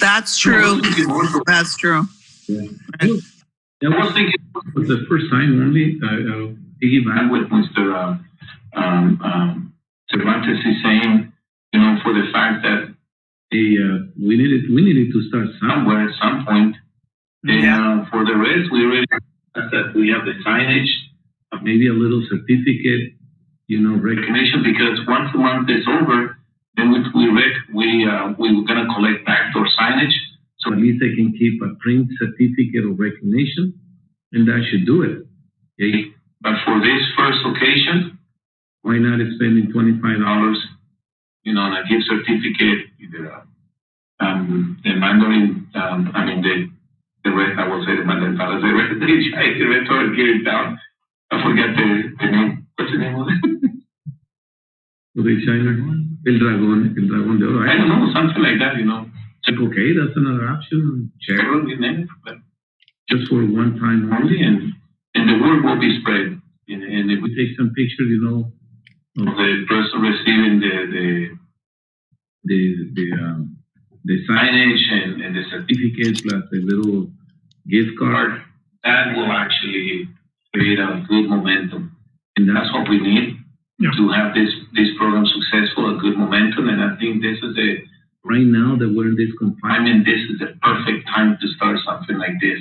That's true. That's true. Yeah. Yeah, I was thinking for the first time only, piggyback with Mr. Cervantes is saying, you know, for the fact that we needed to start somewhere at some point. And for the rest, we already that we have the signage, maybe a little certificate, you know, recognition, because once the month is over, then we're gonna collect backdoor signage, so at least they can keep a print certificate of recognition, and that should do it. Okay, but for this first occasion, why not spending $25, you know, on a gift certificate, either the Mandarin, the rest, I will say the Mandarin Palace, the rest or get it down. I forget the name. What's the name of it? The China, El Dragón de Oro. I don't know, something like that, you know. It's like, okay, that's another option. Share it, you name it, but just for one time only, and the word will be spread. And if we take some pictures, you know, of the person receiving the signage and the certificate plus the little gift card, that will actually create a good momentum. And that's what we need to have this program successful, a good momentum. And I think this is right now that we're in this confinement, this is the perfect time to start something like this.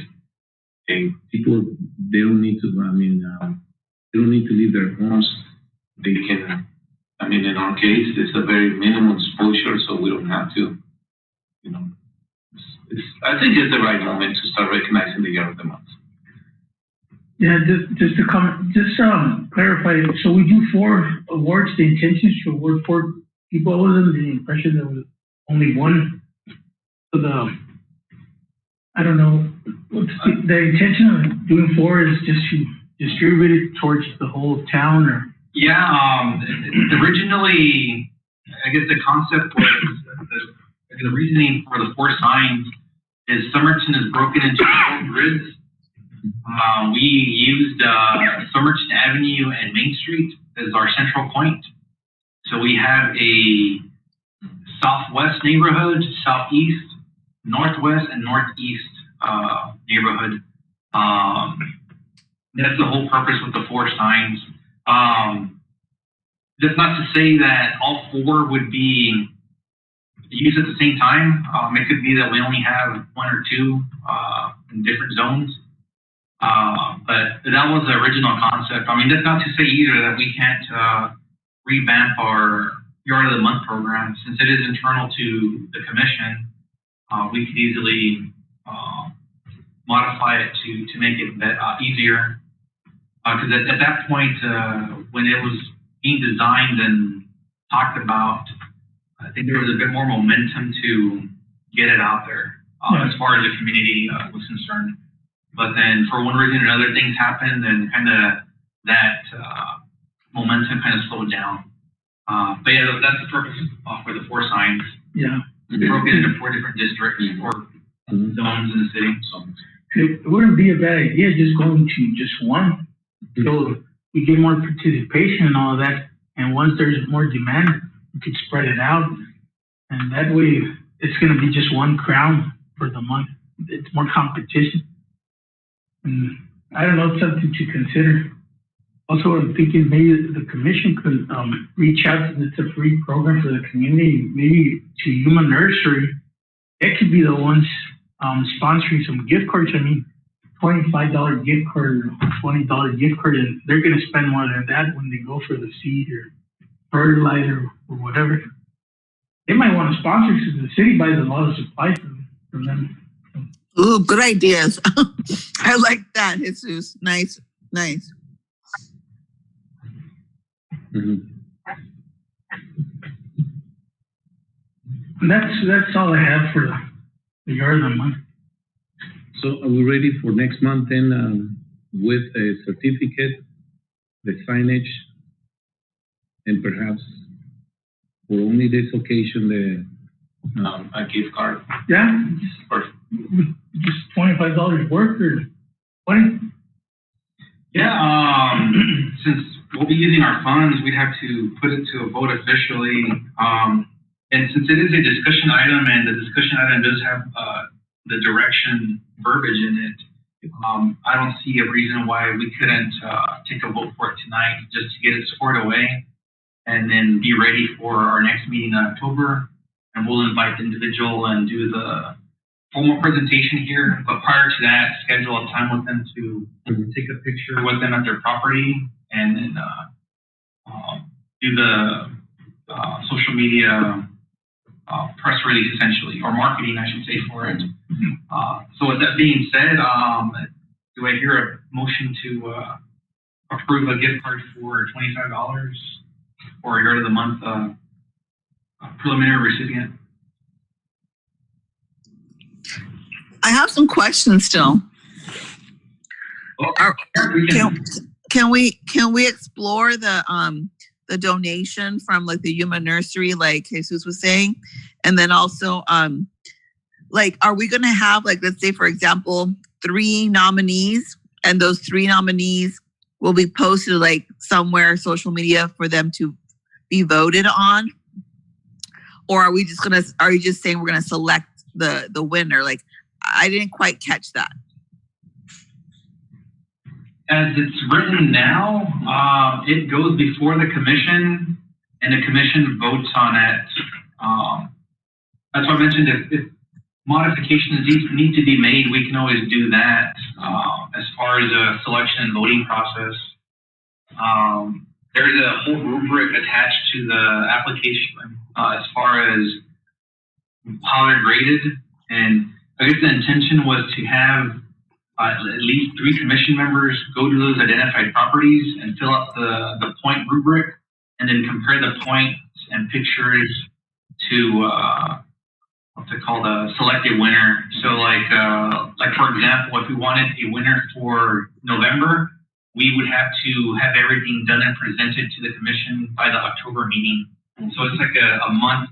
Okay. People, they don't need to, they don't need to leave their homes. They can, in our case, it's a very minimal exposure, so we don't have to, you know, I think it's the right moment to start recognizing the year of the month. Yeah, just to comment, clarify. So we do 4 awards. The intention is to award 4 people. I was under the impression there was only one. So I don't know. The intention of doing 4 is just to distribute it towards the whole town, or? Yeah, originally, I guess the concept was, the reasoning for the 4 signs is Somerton is broken into 4 grids. We used Somerton Avenue and Main Street as our central point. So we have a southwest neighborhood, southeast, northwest, and northeast neighborhood. That's the whole purpose with the 4 signs. That's not to say that all 4 would be used at the same time. It could be that we only have 1 or 2 in different zones. But that was the original concept. That's not to say either that we can't revamp our Yard of the Month program. Since it is internal to the commission, we could easily modify it to make it easier. Because at that point, when it was being designed and talked about, I think there was a bit more momentum to get it out there as far as the community was concerned. But then for one reason or another, things happened and kind of that momentum kind of slowed down. But yeah, that's the purpose for the 4 signs. Yeah. Broken into 4 different districts or zones in the city. So it wouldn't be a bad idea just going to just 1. So we get more participation and all of that. And once there's more demand, we could spread it out. And that way, it's going to be just 1 crown for the month. It's more competition. And I don't know, it's something to consider. Also, I'm thinking maybe the commission could reach out. It's a free program for the community, maybe to Human Nursery. That could be the ones sponsoring some gift cards. $25 gift card or $20 gift card, and they're going to spend more than that when they go for the seed or fertilizer or whatever. They might want to sponsor because the city buys a lot of supplies from them. Ooh, good ideas. I like that, Jesus. Nice. Mm-hmm. That's all I have for the Yard of the Month. So are we ready for next month then with a certificate, the signage, and perhaps for only this occasion a gift card? Yeah, just $25 worth or 20. Yeah, since we'll be using our funds, we'd have to put it to a vote officially. And since it is a discussion item and the discussion item does have the direction verbiage in it, I don't see a reason why we couldn't take a vote for it tonight just to get it squared away and then be ready for our next meeting in October. And we'll invite the individual and do the formal presentation here. But prior to that, schedule a time with them to take a picture with them at their property and then do the social media press release essentially, or marketing, I should say, for it. So with that being said, do I hear a motion to approve a gift card for $25 for a Yard of the Month preliminary recipient? I have some questions still. Can we explore the donation from like the Yuma Nursery, like Jesus was saying, and then also like, are we going to have, like, let's say for example 3 nominees, and those 3 nominees will be posted like somewhere social media for them to be voted on, or are you just saying we're going to select the winner? Like, I didn't quite catch that. As it's written now, it goes before the commission, and the commission votes on it. That's why I mentioned if modifications need to be made, we can always do that. As far as a selection and voting process, there's a whole rubric attached to the application as far as how they're graded. And I guess the intention was to have at least 3 commission members go to those identified properties and fill out the point rubric, and then compare the points and pictures to what's it called, a selected winner. So like for example, if we wanted a winner for November, we would have to have everything done and presented to the commission by the October meeting. So it's like a month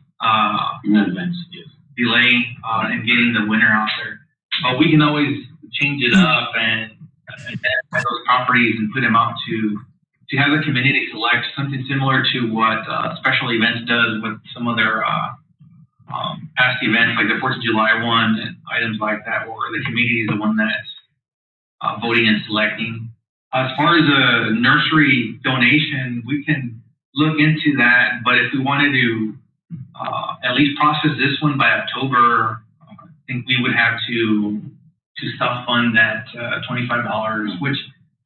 delay in getting the winner out there. But we can always change it up and identify those properties and put them out to have the community select something similar to what Special Events does with some of their past events, like the 4th of July one and items like that, where the community is the one that's voting and selecting. As far as a nursery donation, we can look into that, but if we wanted to at least process this one by October, I think we would have to self-fund that $25, which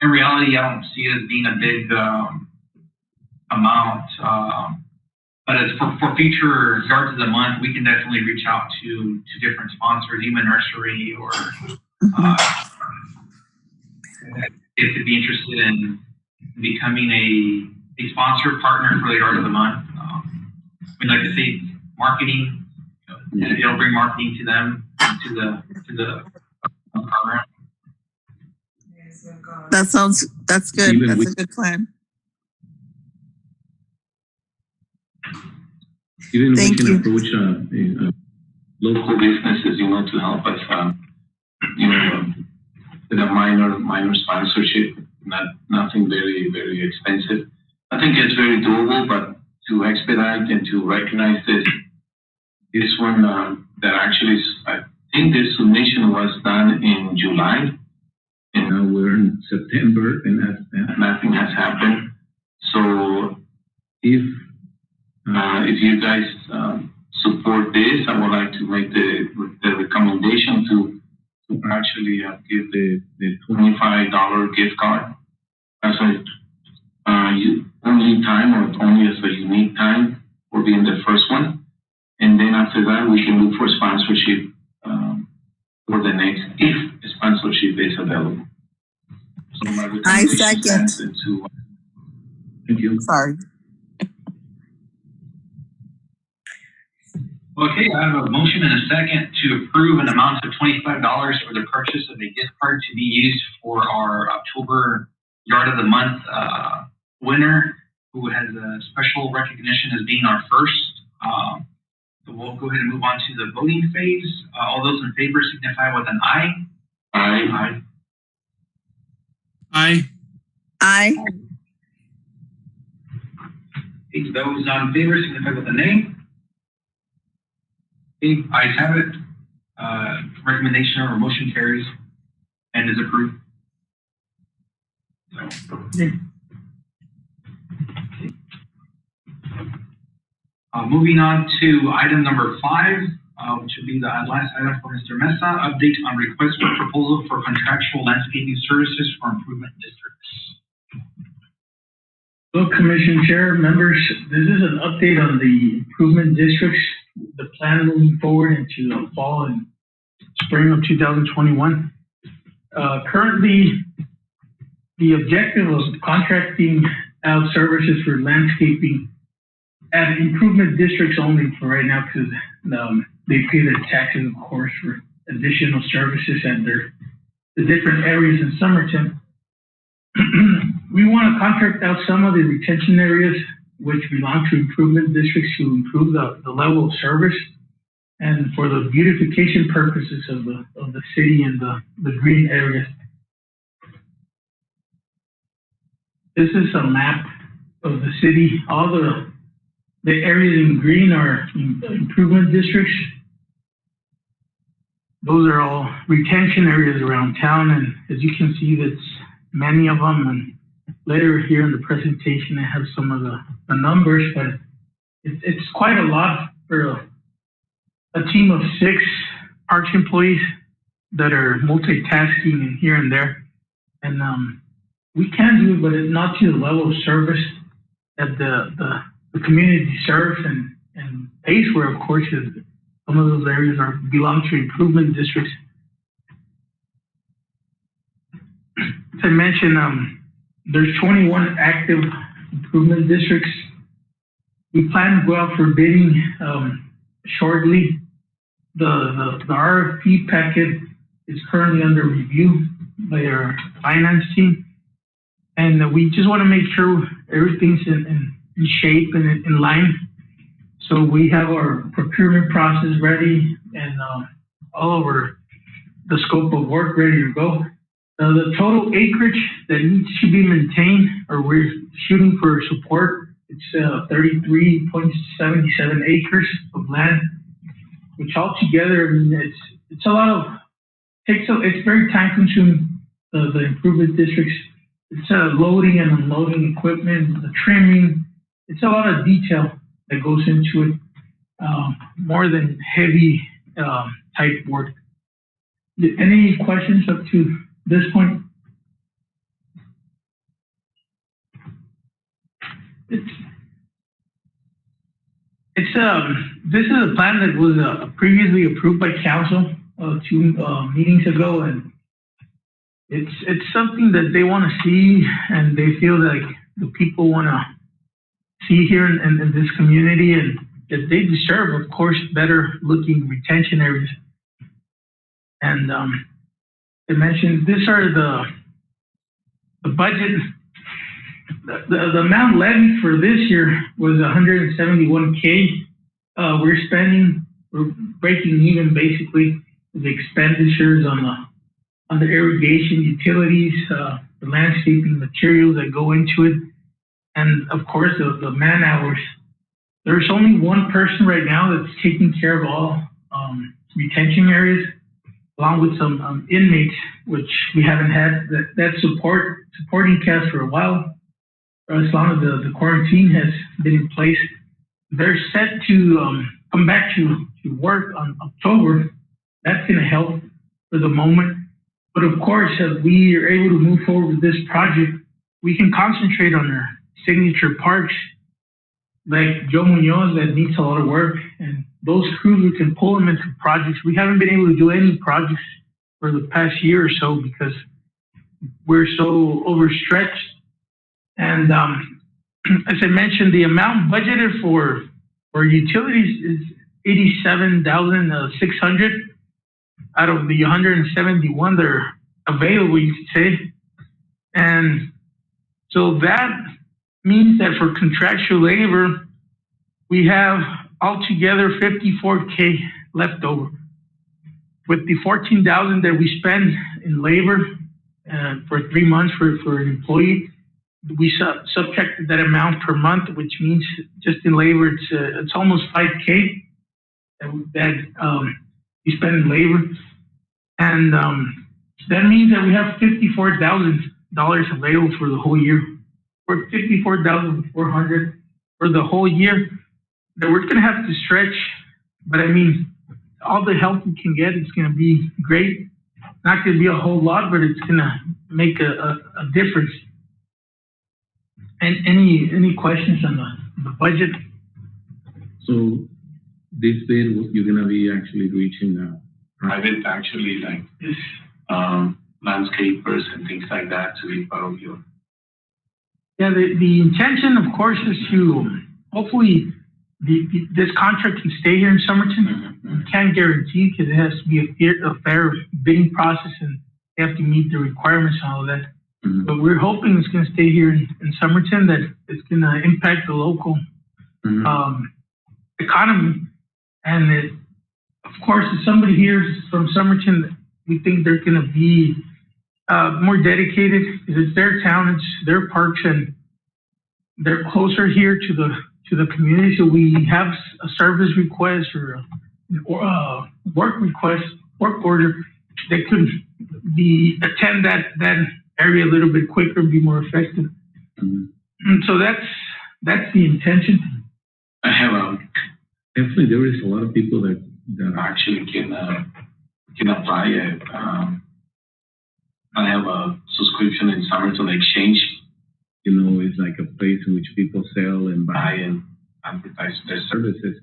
in reality, I don't see it as being a big amount. But as for future Yards of the Month, we can definitely reach out to different sponsors, even Nursery, or if they'd be interested in becoming a sponsor partner for the Yard of the Month. We'd like to say marketing, it'll bring marketing to them, to the program. That's good. That's a good plan. Even Thank we you. can approach local businesses, to help us, with a minor sponsorship, nothing very, very expensive. I think it's very doable, but to expedite and to recognize this one, that actually, I think this submission was done in July, and now we're in September, and nothing has happened. So if you guys support this, I would like to make the recommendation to actually give the $25 gift card as only time, or only as a unique time for being the first one. And then after that, we can look for sponsorship for the next, if sponsorship is available. So my I recommendation second. is to, thank you. Sorry. Okay, I have a motion and a second to approve an amount of $25 for the purchase of a gift card to be used for our October Yard of the Month winner, who has a special recognition as being our first. So we'll go ahead and move on to the voting phase. All those in favor signify with an aye. Aye. Aye. Aye. Okay, those not in favor signify with a nay. Okay, ayes have it. Recommendation or motion carries. and is approved. Moving on to item number 5, which would be the last item for Mr. Mesa, update on request for proposal for contractual landscaping services for improvement districts. Well, Commission Chair, members, this is an update on the improvement districts, the plan moving forward into the fall and spring of 2021. Currently, the objective of contracting out services for landscaping at improvement districts only for right now, because they pay their taxes, of course, for additional services and the different areas in Somerton. We want to contract out some of the retention areas which belong to improvement districts to improve the level of service and for the beautification purposes of the city and the green areas. This is a map of the city. All the areas in green are improvement districts. Those are all retention areas around town, and as you can see, that's many of them. And later here in the presentation, I have some of the numbers, but it's quite a lot for a team of 6 parks employees that are multitasking and here and there. And we can do it, but it's not to the level of service that the community serves and pays for. Of course, some of those areas belong to improvement districts. As I mentioned, there's 21 active improvement districts. We plan to go out for bidding shortly. The RFP packet is currently under review by our finance team, and we just want to make sure everything's in shape and in line. So we have our procurement process ready and all over the scope of work ready to go. The total acreage that needs to be maintained, or we're shooting for support, it's 33.77 acres of land, which altogether, I mean, it's a lot of, it's very time consuming, the improvement districts. It's loading and unloading equipment, the trimming. It's a lot of detail that goes into it, more than heavy type work. Any questions up to this point? This is a plan that was previously approved by council 2 meetings ago, and it's something that they want to see, and they feel like the people want to see here in this community, and that they deserve, of course, better looking retention areas. And I mentioned these are the budget. The amount levied for this year was 171K. We're breaking even basically the expenditures on the irrigation, utilities, the landscaping materials that go into it, and of course the man hours. There's only one person right now that's taking care of all retention areas, along with some inmates, which we haven't had that supporting cast for a while, as long as the quarantine has been in place. They're set to come back to work on October. That's going to help for the moment. But of course, if we are able to move forward with this project, we can concentrate on our signature parks, like Joe Munoz, that needs a lot of work, and those crews, we can pull them into projects. We haven't been able to do any projects for the past year or so because we're so overstretched. And as I mentioned, the amount budgeted for utilities is $87,600 out of the 171 that are available, you could say. And so that means that for contractual labor, we have altogether 54K left over. With the 14,000 that we spend in labor for 3 months for an employee, we subtracted that amount per month, which means just in labor, it's almost 5K that we spend in labor. And That means that we have $54,000 available for the whole year. We're $54,400 for the whole year. That we're gonna have to stretch, but I mean, all the help we can get, it's gonna be great. Not gonna be a whole lot, but it's gonna make a difference. And any questions on the budget? So this bid, you're gonna be actually reaching out. Private, actually, like Yes. landscapers and things like that to be part of your. Yeah, the intention, of course, is to hopefully this contract can stay here in Somerton. We can't guarantee because it has to be a fair bidding process and they have to meet the requirements and all of that. But we're hoping it's going to stay here in Somerton, that it's going to impact the local economy. And it, of course, if somebody here is from Somerton, we think they're going to be more dedicated because it's their town, it's their parks, and they're closer here to the community. So we have a service request or a work request, work order that could be attend that area a little bit quicker, be more effective. And so that's the intention. I have Definitely, there is a lot of people that actually can apply it. I have a subscription in Somerton Exchange. you know, it's like a place in which people sell and buy and advertise their services.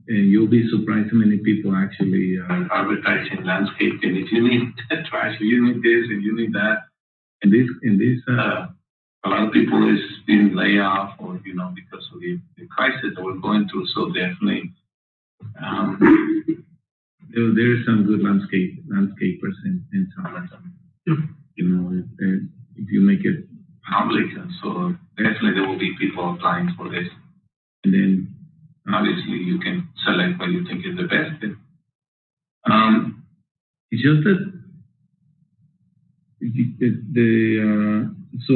And you'll be surprised how many people actually advertising landscaping. If you need trash, you need this, and you need that. And this a lot of people is being laid off, or because of the crisis that we're going through. So definitely, there is some good landscapers in Somerton. You know, if you make it public, so definitely there will be people applying for this. And then obviously you can select what you think is the best. It's just that so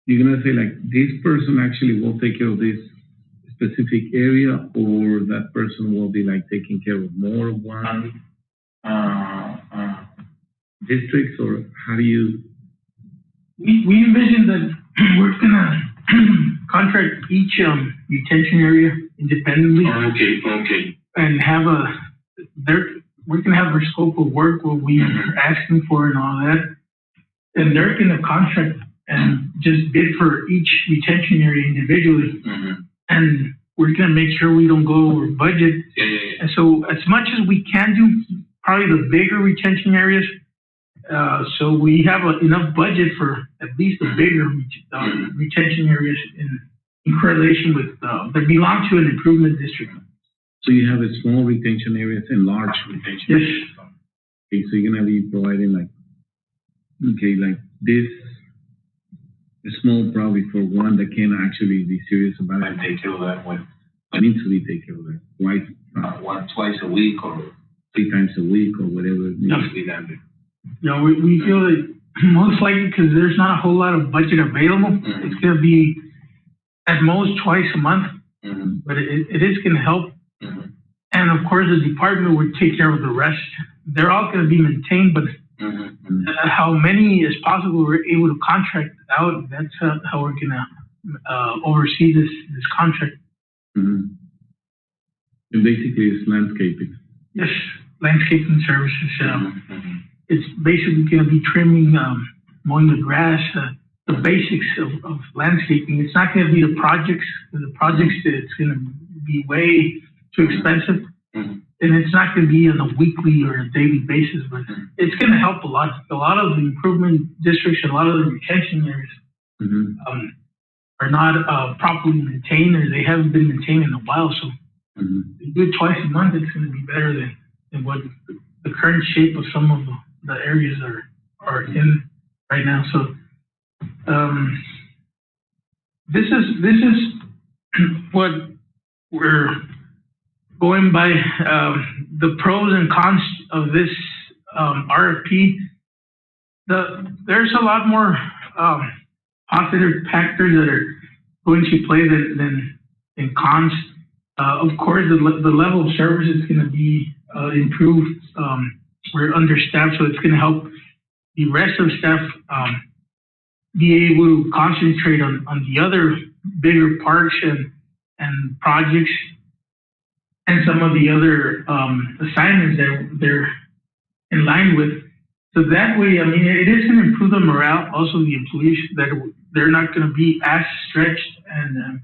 you're gonna say like this person actually will take care of this specific area, or that person will be like taking care of more of one districts, or how do you? We envision that we're gonna contract each retention area independently. Okay. And have we're gonna have our scope of work, what we are asking for and all that, and they're gonna contract and just bid for each retention area individually. And we're gonna make sure we don't go over budget. Yeah. And so as much as we can do, probably the bigger retention areas, so we have enough budget for at least the bigger retention areas in correlation with that belong to an improvement district. So you have a small retention areas and large retention Yes. areas. Okay, so you're gonna be providing like this, a small probably for one that can actually be serious about it. And take care of that one. Needs to be taken care of that Twice a week or 3 times a week or whatever it needs to be done. We feel that most likely because there's not a whole lot of budget available, it's going to be at most twice a month, but it is going to help. And of course, the department would take care of the rest. They're all going to be maintained, but how many as possible we're able to contract out, that's how we're going to oversee this contract. And basically, it's landscaping. Yes, landscaping services. It's basically going to be trimming, mowing the grass, the basics of landscaping. It's not going to be the projects. The projects, it's going to be way too expensive. And it's not going to be on a weekly or a daily basis, but it's going to help a lot. A lot of the improvement districts and a lot of the retention areas are not properly maintained, or they haven't been maintained in a while. So if you do it twice a month, it's going to be better than what the current shape of some of the areas are in right now. So this is what we're going by, the pros and cons of this RFP. There's a lot more positive factors that are going to play than cons. Of course, the level of service is going to be improved. we're understaffed, so it's going to help the rest of the staff be able to concentrate on the other bigger parks and projects and some of the other assignments that they're in line with. So that way, I mean, it is going to improve the morale, also the employees, that they're not going to be as stretched, and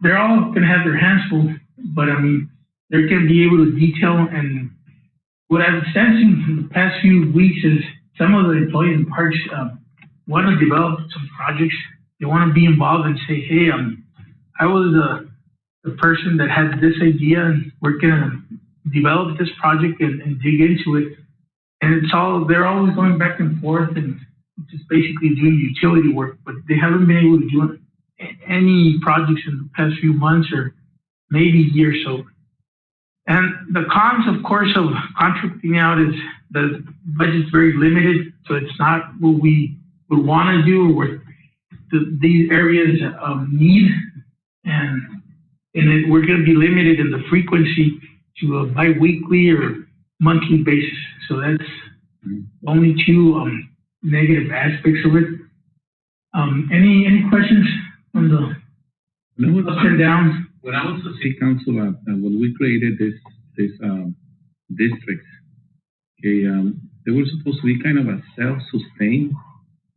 they're all going to have their hands full, but I mean, they're going to be able to detail. And what I've sensing in the past few weeks is some of the employees in parks want to develop some projects. They want to be involved and say, hey, I was the person that had this idea, and we're going to develop this project and dig into it. And they're always going back and forth and just basically doing utility work, but they haven't been able to do any projects in the past few months or maybe year or so. And the cons, of course, of contracting out is the budget's very limited, so it's not what we would want to do or what these areas need, and we're going to be limited in the frequency to a bi-weekly or monthly basis. So that's only two negative aspects of it. Any questions on the ups and downs? When I was a city councilor, when we created this districts, okay, they were supposed to be kind of a self-sustained.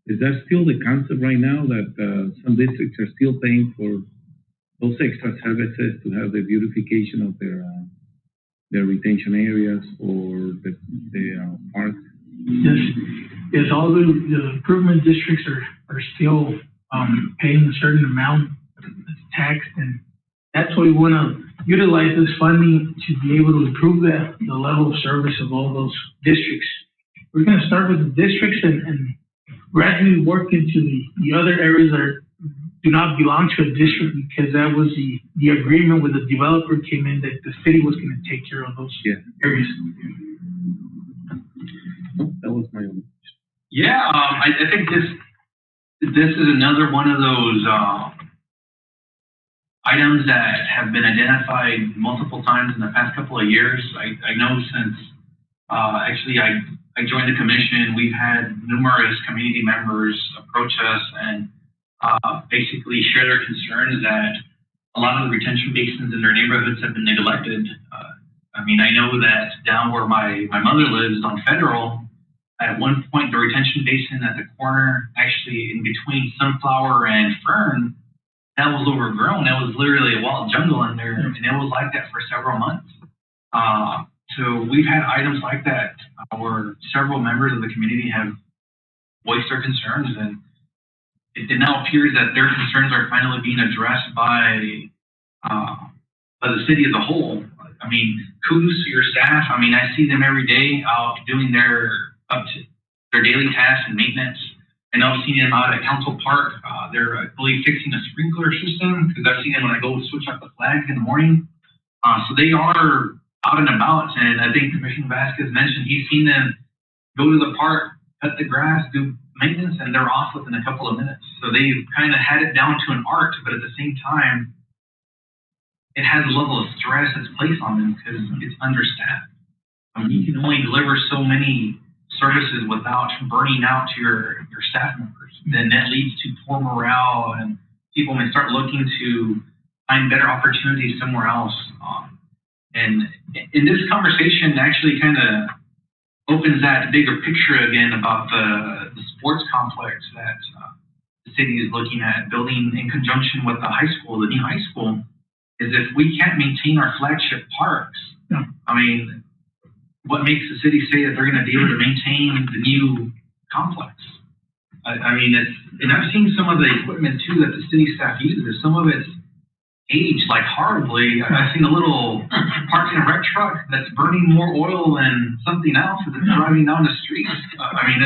Is that still the concept right now, that some districts are still paying for those extra services to have the beautification of their retention areas or the parks? Yes, all the improvement districts are still paying a certain amount that's taxed, and that's why we want to utilize this funding to be able to improve the level of service of all those districts. We're going to start with the districts and gradually work into the other areas that do not belong to a district, because that was the agreement with the developer came in, that the city was going to take care of those areas. That was my own. Yeah, I think this is another one of those items that have been identified multiple times in the past couple of years. I know since actually I joined the commission, we've had numerous community members approach us and basically share their concerns that a lot of the retention basins in their neighborhoods have been neglected. I mean, I know that down where my mother lives on Federal, at one point the retention basin at the corner, actually in between Sunflower and Fern, that was overgrown. That was literally a wild jungle in there, and it was like that for several months. So we've had items like that where several members of the community have voiced their concerns, and it now appears that their concerns are finally being addressed by the city as a whole. I mean, kudos to your staff. I mean, I see them every day out doing their daily tasks and maintenance. I know I've seen them out at Council Park. They're, I believe, fixing a sprinkler system, because I've seen them when I go switch up the flags in the morning. So they are out and about, and I think Commissioner Vasquez mentioned he's seen them go to the park, cut the grass, do maintenance, and they're off within a couple of minutes. So they've kind of had it down to an art, but at the same time, it has a level of stress that's placed on them because it's understaffed. I mean, you can only deliver so many services without burning out to your staff members. Then that leads to poor morale, and people may start looking to find better opportunities somewhere else. And in this conversation actually kind of opens that bigger picture again about the sports complex that the city is looking at building in conjunction with the high school, the new high school. Is if we can't maintain our flagship parks, I mean, what makes the city say that they're going to be able to maintain the new complex? I mean, and I've seen some of the equipment too that the city staff uses. Some of it's aged like horribly. I've seen a little Parks and Rec truck that's burning more oil than something else as it's driving down the street. I mean,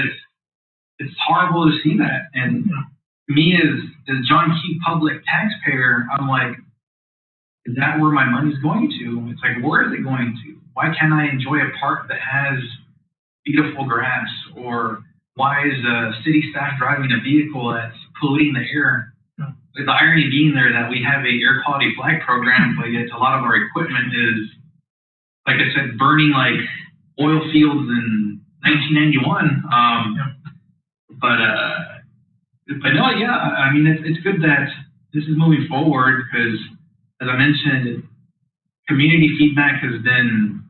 it's horrible to see that. And me as John Key public taxpayer, I'm like, is that where my money's going to? It's like, where is it going to? Why can't I enjoy a park that has beautiful grass? Or why is the city staff driving a vehicle that's polluting the air? The irony being there that we have a air quality flag program, but yet a lot of our equipment is, like I said, burning like oil fields in 1991. But no, yeah, I mean, it's good that this is moving forward because, as I mentioned, community feedback has been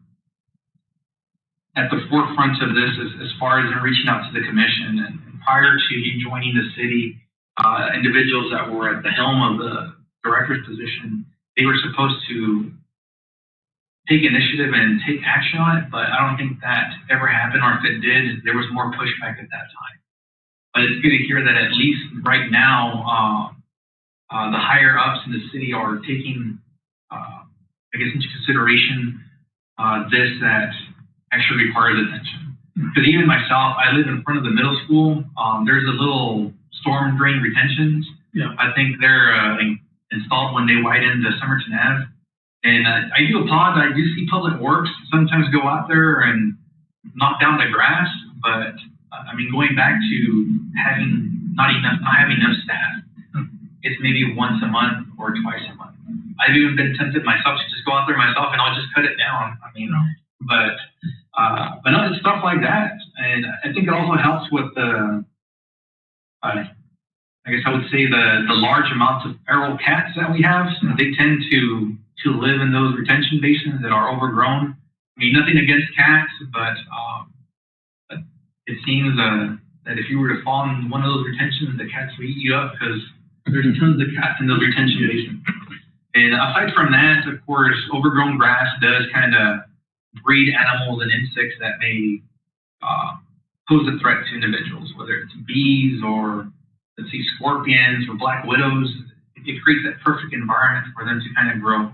at the forefront of this as far as reaching out to the commission. And prior to you joining the city, individuals that were at the helm of the director's position, they were supposed to take initiative and take action on it, but I don't think that ever happened, or if it did, there was more pushback at that time. But it's good to hear that at least right now, the higher ups in the city are taking, I guess, into consideration this that actually requires attention. Because even myself, I live in front of the middle school. There's a little storm drain retentions. Yeah. I think they're installed when they widen the Somerton Ave. And I do applaud. I do see Public Works sometimes go out there and knock down the grass. But I mean, going back to not having enough staff, it's maybe once a month or twice a month. I've even been tempted myself to just go out there myself and I'll just cut it down. I mean, but no, it's stuff like that. And I think it also helps with the, I guess I would say the large amounts of feral cats that we have. They tend to live in those retention basins that are overgrown. I mean, nothing against cats, but it seems that if you were to fall in one of those retentions, the cats will eat you up because there's tons of cats in those retention basins. And aside from that, of course, overgrown grass does kind of breed animals and insects that may pose a threat to individuals, whether it's bees or, let's see, scorpions or black widows. It creates that perfect environment for them to kind of grow.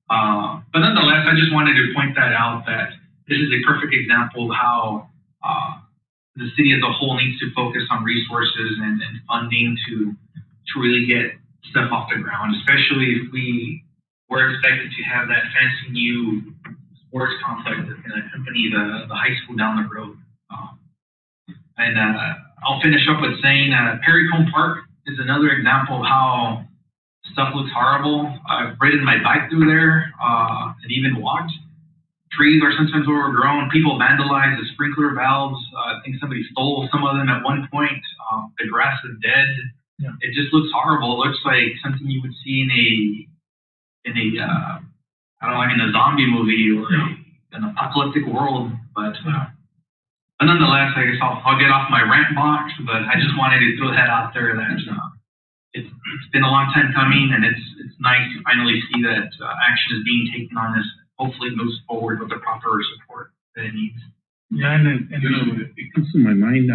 But nonetheless, I just wanted to point that out, that this is a perfect example of how the city as a whole needs to focus on resources and funding to really get stuff off the ground, especially if we were expected to have that fancy new sports complex that's going to accompany the high school down the road. And I'll finish up with saying Perrycombe Park is another example of how stuff looks horrible. I've ridden my bike through there and even walked. Trees are sometimes overgrown. People vandalize the sprinkler valves. I think somebody stole some of them at one point. The grass is dead. Yeah. It just looks horrible. It looks like something you would see in a zombie movie or an apocalyptic world. But nonetheless, I guess I'll get off my rant box. But I just wanted to throw that out there that it's been a long time coming, and it's nice to finally see that action is being taken on this. Hopefully, it moves forward with the proper support that it needs. Yeah, and you know, it comes to my mind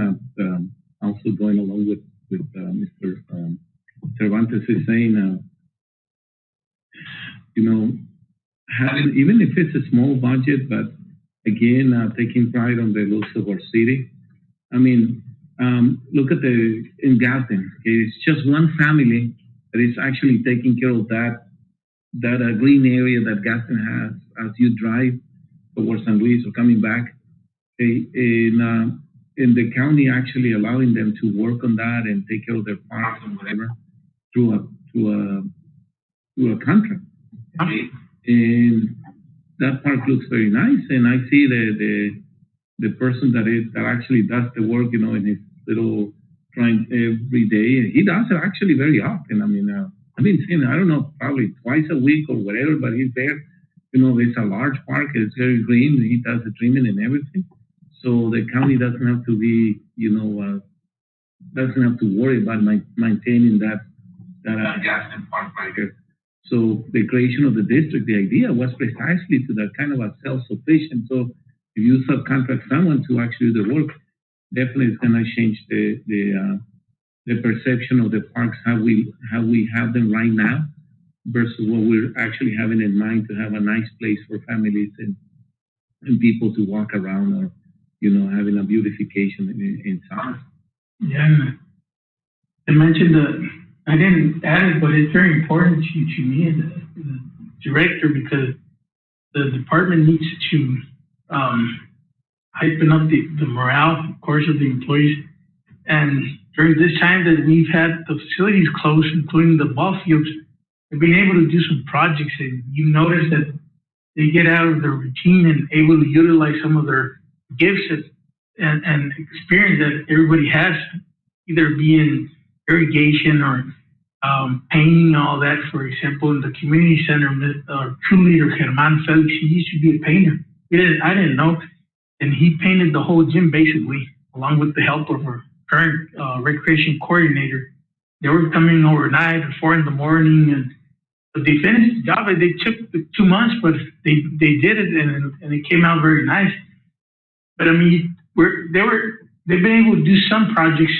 also going along with Mr. Cervantes is saying, you know, even if it's a small budget, but again, taking pride on the looks of our city. I mean, look at in Gaston. It's just one family that is actually taking care of that green area that Gaston has as you drive towards San Luis or coming back. In the county actually allowing them to work on that and take care of their parks and whatever through a contract. And that park looks very nice, and I see the person that actually does the work, you know, in his little trying every day. He does it actually very often. I mean, I've been seeing, I don't know, probably twice a week or whatever, but he's there. You know, it's a large park. It's very green. He does the trimming and everything. So the county doesn't have to be, you know, doesn't have to worry about maintaining that Gaston Park right here. So the creation of the district, the idea was precisely to that kind of a self-sufficient. So if you subcontract someone to actually do the work, definitely it's going to change the perception of the parks, how we have them right now versus what we're actually having in mind to have a nice place for families and people to walk around, or, you know, having a beautification in summer. Yeah, I mentioned I didn't add it, but it's very important to me as the director, because the department needs to heighten up the morale, of course, of the employees. And during this time that we've had the facilities closed, including the ball fields, they've been able to do some projects, and you notice that they get out of their routine and able to utilize some of their gifts and experience that everybody has, either being irrigation or painting, all that. For example, in the community center, our crew leader, Germán Felix, he used to be a painter. I didn't know. And he painted the whole gym basically, along with the help of our current recreation coordinator. They were coming overnight at 4 a.m. But they finished the job. They took 2 months, but they did it, and it came out very nice. But I mean, they've been able to do some projects,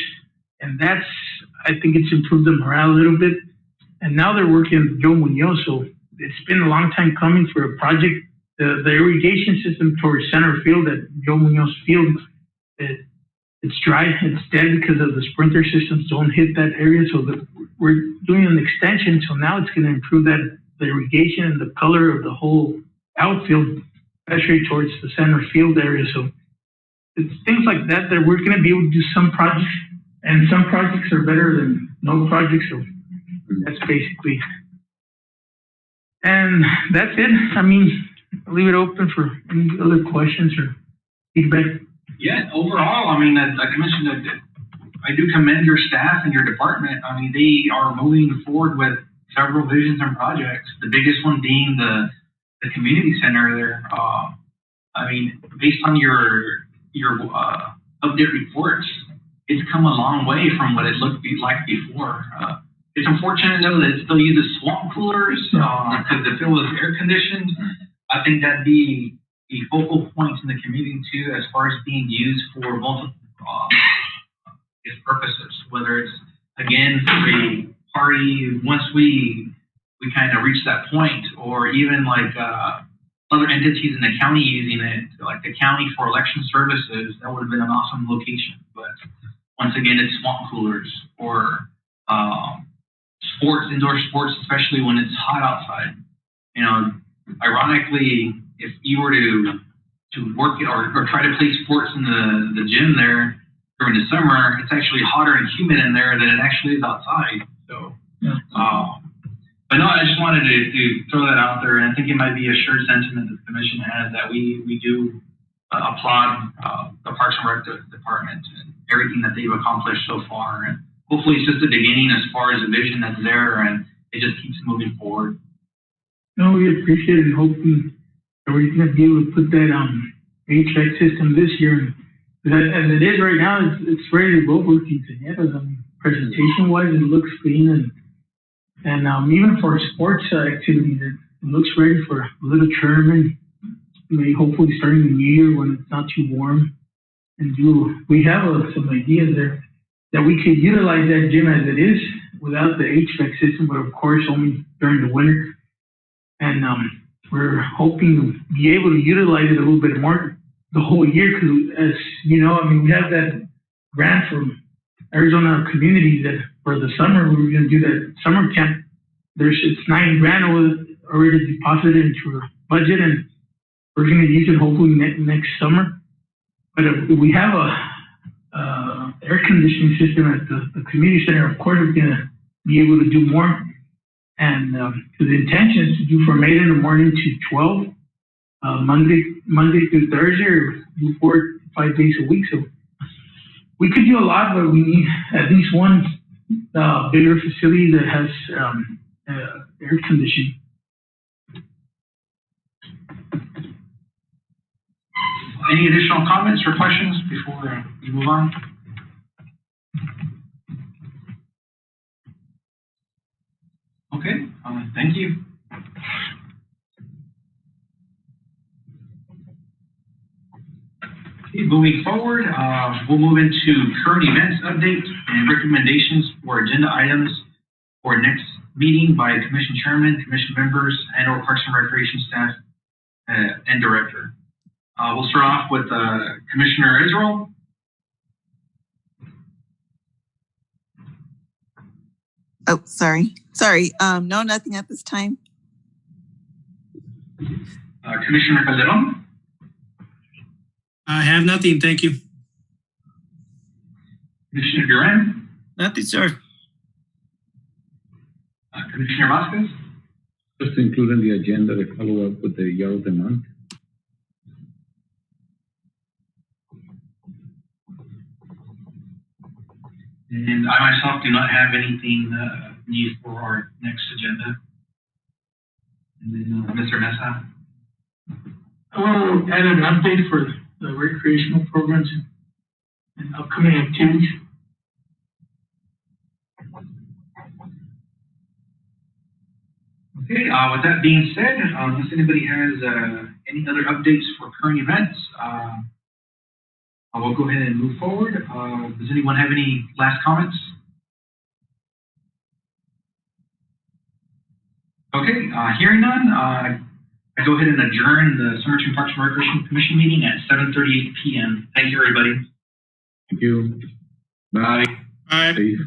and I think it's improved the morale a little bit. And now they're working with Joe Munoz, so it's been a long time coming for a project. The irrigation system towards center field at Joe Munoz Field, it's dry, it's dead because of the sprinkler systems don't hit that area. So we're doing an extension, so now it's going to improve the irrigation and the color of the whole outfield, especially towards the center field area. So it's things like that we're going to be able to do some projects, and some projects are better than no projects. So that's basically, and that's it. I mean, I'll leave it open for any other questions or feedback. Yeah, overall, I mean, like I mentioned, I do commend your staff and your department. I mean, they are moving forward with several visions and projects. The biggest one being the community center there. I mean, based on your update reports, it's come a long way from what it looked like before. It's unfortunate though that it still uses swamp coolers because if it was air conditioned, I think that'd be the focal point in the community too, as far as being used for multiple purposes. Whether it's again for a party once we kind of reach that point, or even like other entities in the county using it, like the county for election services. That would have been an awesome location. But once again, it's swamp coolers or sports, indoor sports, especially when it's hot outside. You know, ironically, if you were to work it or try to play sports in the gym there during the summer, it's actually hotter and humid in there than it actually is outside. So, but no, I just wanted to throw that out there, and I think it might be a shared sentiment that the commission has, that we do applaud the Parks and Rec department and everything that they've accomplished so far. And hopefully it's just the beginning as far as the vision that's there, and it just keeps moving forward. No, we appreciate it, and hoping that we're going to be able to put that HVAC system this year. As it is right now, it's ready to go for quinceañeras. I mean, presentation-wise, it looks clean, and even for sports activities, it looks ready for a little tournament. Maybe hopefully starting the new year when it's not too warm. And we have some ideas there that we could utilize that gym as it is without the HVAC system, but of course only during the winter. And we're hoping to be able to utilize it a little bit more the whole year, because as you know, I mean, we have that grant from Arizona Community that for the summer we were going to do that summer camp. It's $9,000 already deposited into our budget, and we're going to use it hopefully next summer. But if we have a air conditioning system at the community center, of course we're going to be able to do more. And the intention is to do from 8 in the morning to 12, Monday through Thursday, or do 4 to 5 days a week. So we could do a lot, but we need at least one bigger facility that has air conditioning. Any additional comments or questions before we move on? Okay, thank you. Okay, moving forward, we'll move into current events update and recommendations for agenda items for next meeting by Commission Chairman, Commission members, and/or Parks and Recreation staff and Director. We'll start off with Commissioner Israel. Oh, sorry. No, nothing at this time. Commissioner Calderon. I have nothing, thank you. Commissioner Duran. Nothing, sir. Commissioner Vasquez. Just to include in the agenda the follow-up with the Yard of the Month. And I myself do not have anything new for our next agenda. And then Mr. Mesa. I want to add an update for the recreational programs and upcoming activities. Okay, with that being said, unless anybody has any other updates for current events, I will go ahead and move forward. Does anyone have any last comments? Okay, hearing none, I go ahead and adjourn the Somerton Parks and Recreation Commission meeting at 7:38 p.m. Thank you, everybody. Thank you. Bye. Bye. Safe.